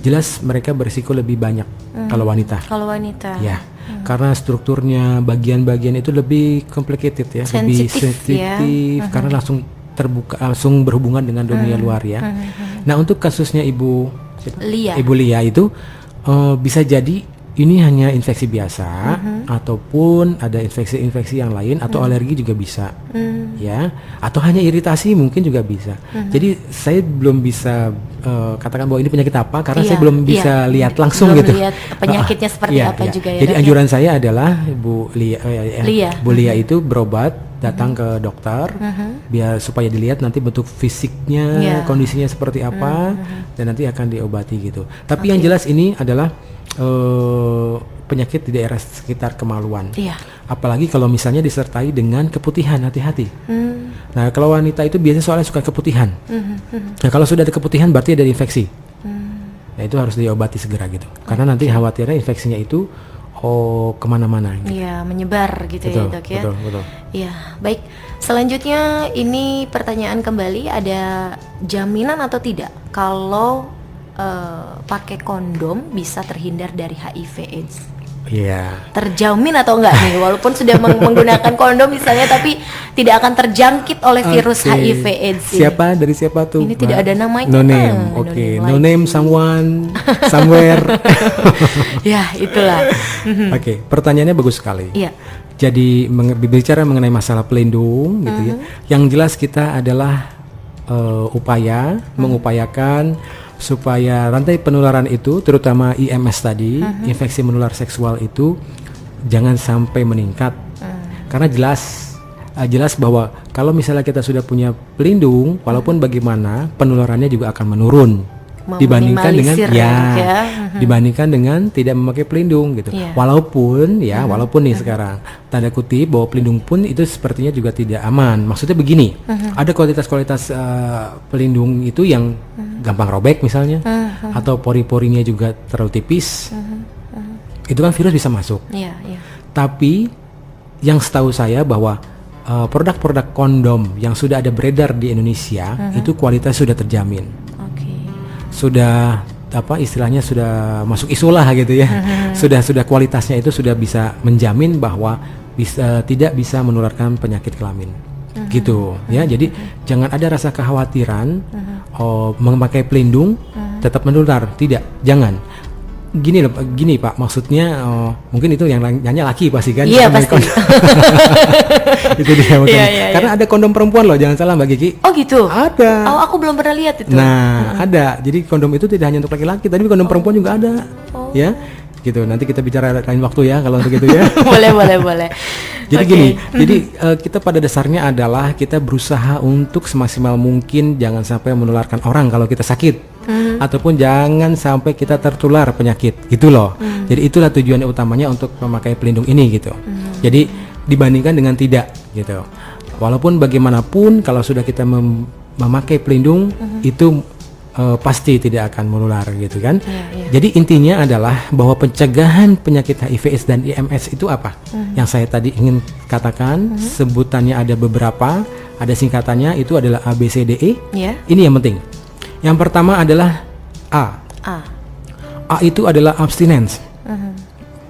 jelas mereka berisiko lebih banyak kalau wanita. Ya, karena strukturnya bagian-bagian itu lebih complicated ya, lebih sensitif karena langsung terbuka, langsung berhubungan dengan dunia luar ya. Nah untuk kasusnya Ibu Lia itu bisa jadi ini hanya infeksi biasa ataupun ada infeksi-infeksi yang lain atau alergi juga bisa, ya, atau hanya iritasi mungkin juga bisa. Jadi saya belum bisa katakan bahwa ini penyakit apa karena saya belum bisa lihat langsung belum gitu. lihat penyakitnya seperti apa juga ya. Jadi Dok, anjuran saya adalah Bu Lia. Bu Lia itu berobat, datang ke dokter biar supaya dilihat nanti bentuk fisiknya, kondisinya seperti apa dan nanti akan diobati gitu. Tapi yang jelas ini adalah penyakit di daerah sekitar kemaluan. Apalagi kalau misalnya disertai dengan keputihan, hati-hati. Nah, kalau wanita itu biasanya soalnya suka keputihan. Nah, kalau sudah ada keputihan berarti ada infeksi. Nah, itu harus diobati segera gitu. Karena nanti khawatirnya infeksinya itu kemana-mana. Gitu. Iya, menyebar gitu ya, Dok ya. Betul. Iya, baik. Selanjutnya ini pertanyaan kembali, ada jaminan atau tidak kalau pakai kondom bisa terhindar dari HIV/AIDS? Iya. Terjamin atau enggak nih, walaupun sudah menggunakan kondom misalnya, tapi tidak akan terjangkit oleh virus HIV/AIDS ini? Siapa? Dari siapa tuh? Ini tidak ada namanya. No name. Oke. No name, someone, somewhere. Ya, itulah. Oke, pertanyaannya bagus sekali. Iya. Jadi berbicara mengenai masalah pelindung gitu ya. Yang jelas kita adalah mengupayakan supaya rantai penularan itu, terutama IMS tadi, infeksi menular seksual itu jangan sampai meningkat. Karena jelas bahwa kalau misalnya kita sudah punya pelindung, walaupun bagaimana penularannya juga akan menurun dibandingkan dengan dibandingkan dengan tidak memakai pelindung gitu. Walaupun nih sekarang tanda kutip bahwa pelindung pun itu sepertinya juga tidak aman. Maksudnya begini, ada kualitas-kualitas pelindung itu yang gampang robek misalnya, atau pori-porinya juga terlalu tipis. Itu kan virus bisa masuk. Tapi yang setahu saya bahwa produk-produk kondom yang sudah ada beredar di Indonesia itu kualitas sudah terjamin. Sudah istilahnya sudah masuk isu lah gitu ya. Sudah kualitasnya itu sudah bisa menjamin bahwa tidak bisa menularkan penyakit kelamin. Gitu ya. Jadi jangan ada rasa kekhawatiran memakai pelindung tetap menular, tidak, jangan. Gini Pak, maksudnya mungkin itu yang nanya laki pasti kan? Iya pasti. Itu dia mungkin. Karena ada kondom perempuan loh, jangan salah Mbak Kiki. Oh gitu? Ada. Oh, aku belum pernah lihat itu. Nah, ada. Jadi kondom itu tidak hanya untuk laki-laki, tapi kondom perempuan juga ada. Ya, gitu. Nanti kita bicara lain waktu ya kalau begitu ya. boleh. Jadi gini, kita pada dasarnya adalah kita berusaha untuk semaksimal mungkin jangan sampai menularkan orang kalau kita sakit. Ataupun jangan sampai kita tertular penyakit gitu loh. Jadi itulah tujuan utamanya untuk memakai pelindung ini gitu. Jadi dibandingkan dengan tidak gitu. Walaupun bagaimanapun kalau sudah kita memakai pelindung itu pasti tidak akan menular gitu kan. Jadi intinya adalah bahwa pencegahan penyakit HIV/AIDS dan IMS itu apa? Yang saya tadi ingin katakan, sebutannya ada beberapa, ada singkatannya itu adalah ABCDE. Ini yang penting. Yang pertama adalah A. A itu adalah abstinence.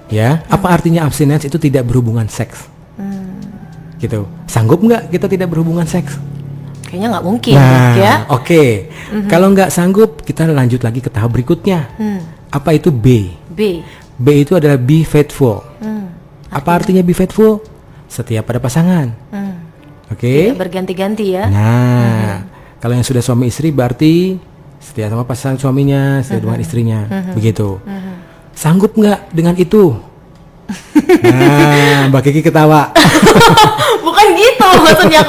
Ya, apa artinya abstinence? Itu tidak berhubungan seks. Gitu. Sanggup nggak kita tidak berhubungan seks? Kayaknya nggak mungkin. Nah, ya. Oke. Kalau nggak sanggup, kita lanjut lagi ke tahap berikutnya. Apa itu B? B itu adalah be faithful. Apa artinya be faithful? Setia pada pasangan. Oke. Tidak berganti-ganti ya. Nah. Kalau yang sudah suami istri berarti setia sama pasangan suaminya, setia dengan istrinya, begitu. Sanggup nggak dengan itu? Nah, Mbak Kiki ketawa. Bukan gitu maksudnya,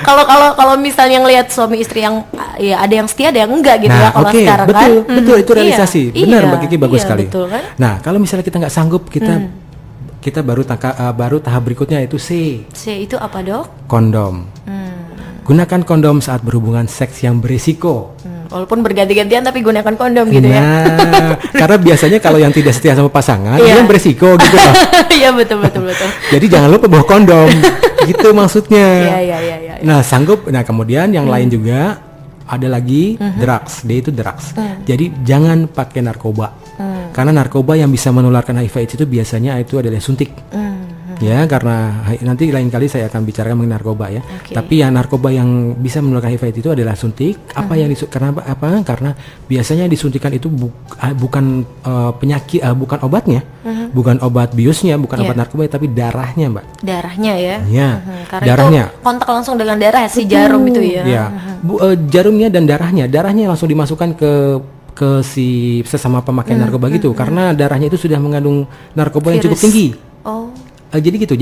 kalau misalnya ngelihat suami istri yang ya ada yang setia, ada yang enggak gitu ya kalau sekarang kan. Betul itu realisasi. Benar Mbak Kiki, bagus sekali. Betul, kan? Nah, kalau misalnya kita nggak sanggup, kita baru tahap berikutnya itu C. C itu apa, Dok? Kondom. Gunakan kondom saat berhubungan seks yang berisiko. Walaupun berganti-gantian tapi gunakan kondom gitu ya. Nah, karena biasanya kalau yang tidak setia sama pasangan itu kan berisiko gitu loh. Iya betul. Jadi jangan lupa bawa kondom. Gitu maksudnya. Iya. Nah, sanggup. Nah, kemudian yang lain juga ada lagi drugs. Dia itu drugs. Jadi jangan pakai narkoba. Karena narkoba yang bisa menularkan HIV/AIDS itu biasanya itu adalah suntik. Ya, karena nanti lain kali saya akan bicarakan mengenai narkoba ya. Tapi yang narkoba yang bisa menularkan HIV itu adalah suntik. Karena biasanya disuntikan itu bukan penyakit, bukan obatnya, bukan obat biusnya, bukan obat narkoba, tapi darahnya, Mbak. Darahnya ya. Ya. Karena darahnya. Itu kontak langsung dengan darah si jarum itu ya. Ya. Jarumnya dan darahnya langsung dimasukkan ke si sesama pemakai narkoba gitu, karena darahnya itu sudah mengandung narkoba yang cukup tinggi. Jadi gitu,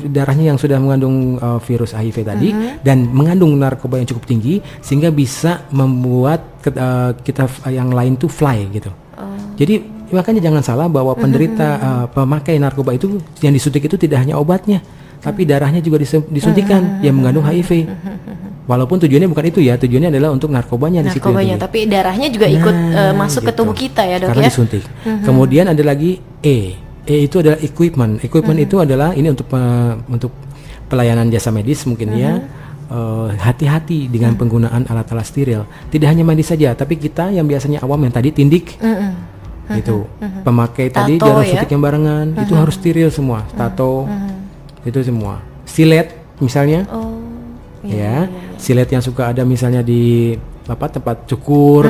darahnya yang sudah mengandung virus HIV tadi dan mengandung narkoba yang cukup tinggi sehingga bisa membuat kita yang lain tuh fly gitu. Jadi makanya jangan salah bahwa penderita pemakai narkoba itu yang disuntik itu tidak hanya obatnya, tapi darahnya juga disuntikan yang mengandung HIV. Walaupun tujuannya bukan itu ya, tujuannya adalah untuk narkobanya di situ. Narkobanya, tapi darahnya juga ikut masuk ke tubuh kita ya, Dok, karena disuntik. Kemudian ada lagi E itu adalah equipment. Equipment itu adalah ini untuk pelayanan jasa medis mungkin ya. Hati-hati dengan penggunaan alat-alat steril. Tidak hanya medis saja, tapi kita yang biasanya awam yang tadi tindik, gitu. Pemakai tadi jarum suntik yang barengan, itu harus steril semua. Tato, itu semua. Silet misalnya, silet yang suka ada misalnya di tempat cukur,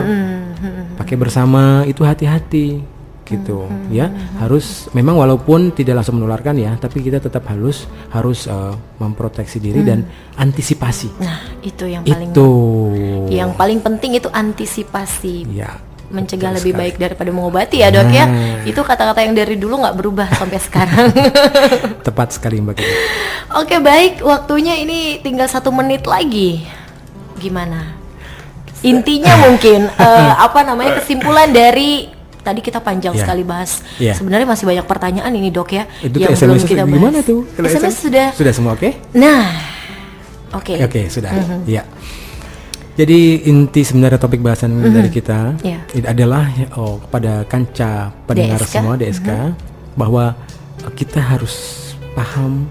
pakai bersama, itu hati-hati. Gitu ya, harus memang walaupun tidak langsung menularkan ya, tapi kita tetap harus memproteksi diri dan antisipasi. Nah, itu yang paling penting itu antisipasi. Ya, mencegah lebih baik daripada mengobati ya, Dok ya. Itu kata-kata yang dari dulu nggak berubah sampai sekarang. Tepat sekali, Mbak. Oke, baik, waktunya ini tinggal 1 menit lagi. Gimana? Intinya mungkin kesimpulan dari tadi kita panjang sekali bahas. Sebenarnya masih banyak pertanyaan ini, Dok ya, itu yang belum kita bahas. Gimana tuh? SMS sudah semua oke? Nah, oke, sudah. Iya. Jadi inti sebenarnya topik bahasan dari kita adalah kepada kanca pendengar DSK. semua DSK bahwa kita harus paham,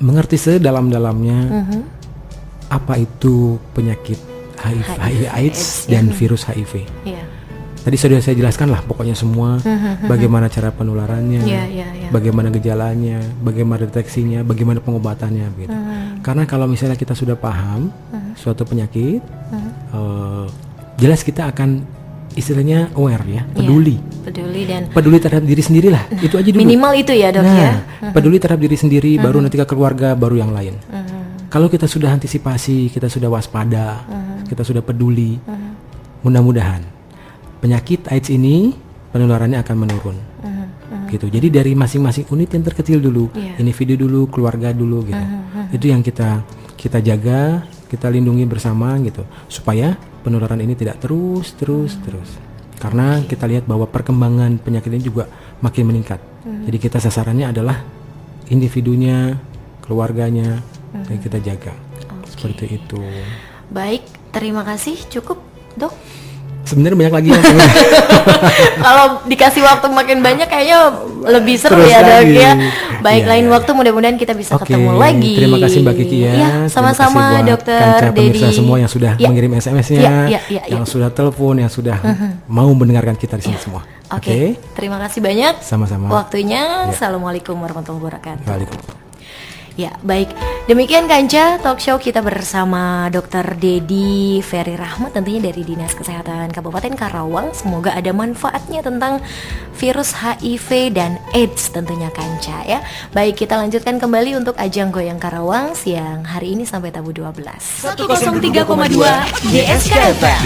mengerti sedalam-dalamnya apa itu penyakit HIV AIDS dan virus HIV. Tadi sudah saya jelaskan lah pokoknya semua, bagaimana cara penularannya, bagaimana gejalanya, bagaimana deteksinya, bagaimana pengobatannya begitu. Karena kalau misalnya kita sudah paham suatu penyakit, jelas kita akan istilahnya aware ya, peduli terhadap diri sendiri lah. Itu aja dulu. Minimal itu ya, Dok ya. Peduli terhadap diri sendiri, baru nanti ke keluarga, baru yang lain. Kalau kita sudah antisipasi, kita sudah waspada, kita sudah peduli, mudah-mudahan penyakit AIDS ini penularannya akan menurun. Gitu. Jadi dari masing-masing unit yang terkecil dulu, individu dulu, keluarga dulu gitu. Itu yang kita jaga, kita lindungi bersama gitu, supaya penularan ini tidak terus. Karena kita lihat bahwa perkembangan penyakit ini juga makin meningkat. Jadi kita sasarannya adalah individunya, keluarganya, yang kita jaga. Seperti itu. Baik, terima kasih. Cukup, Dok? Sebenarnya banyak lagi yang kalau dikasih waktu makin banyak kayaknya lebih seru ya, Dok ya. Baik, lain waktu mudah-mudahan kita bisa ketemu lagi. Terima kasih Mbak Kiki ya. Sama-sama Dokter Dedi. Pemirsa semua yang sudah mengirim SMS-nya, yang sudah telepon, yang sudah mau mendengarkan kita di sini semua. Oke. Terima kasih banyak. Sama-sama. Waktunya. Assalamualaikum warahmatullahi wabarakatuh. Waalaikumsalam. Ya, baik. Demikian Kanca Talk Show kita bersama Dr. Dedi Ferry Rahmat, tentunya dari Dinas Kesehatan Kabupaten Karawang. Semoga ada manfaatnya tentang virus HIV dan AIDS tentunya Kanca ya. Baik, kita lanjutkan kembali untuk ajang Goyang Karawang siang hari ini sampai tabu 12. 103,2 DSK FM.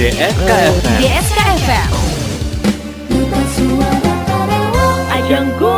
DSK FM. Ajang Goyang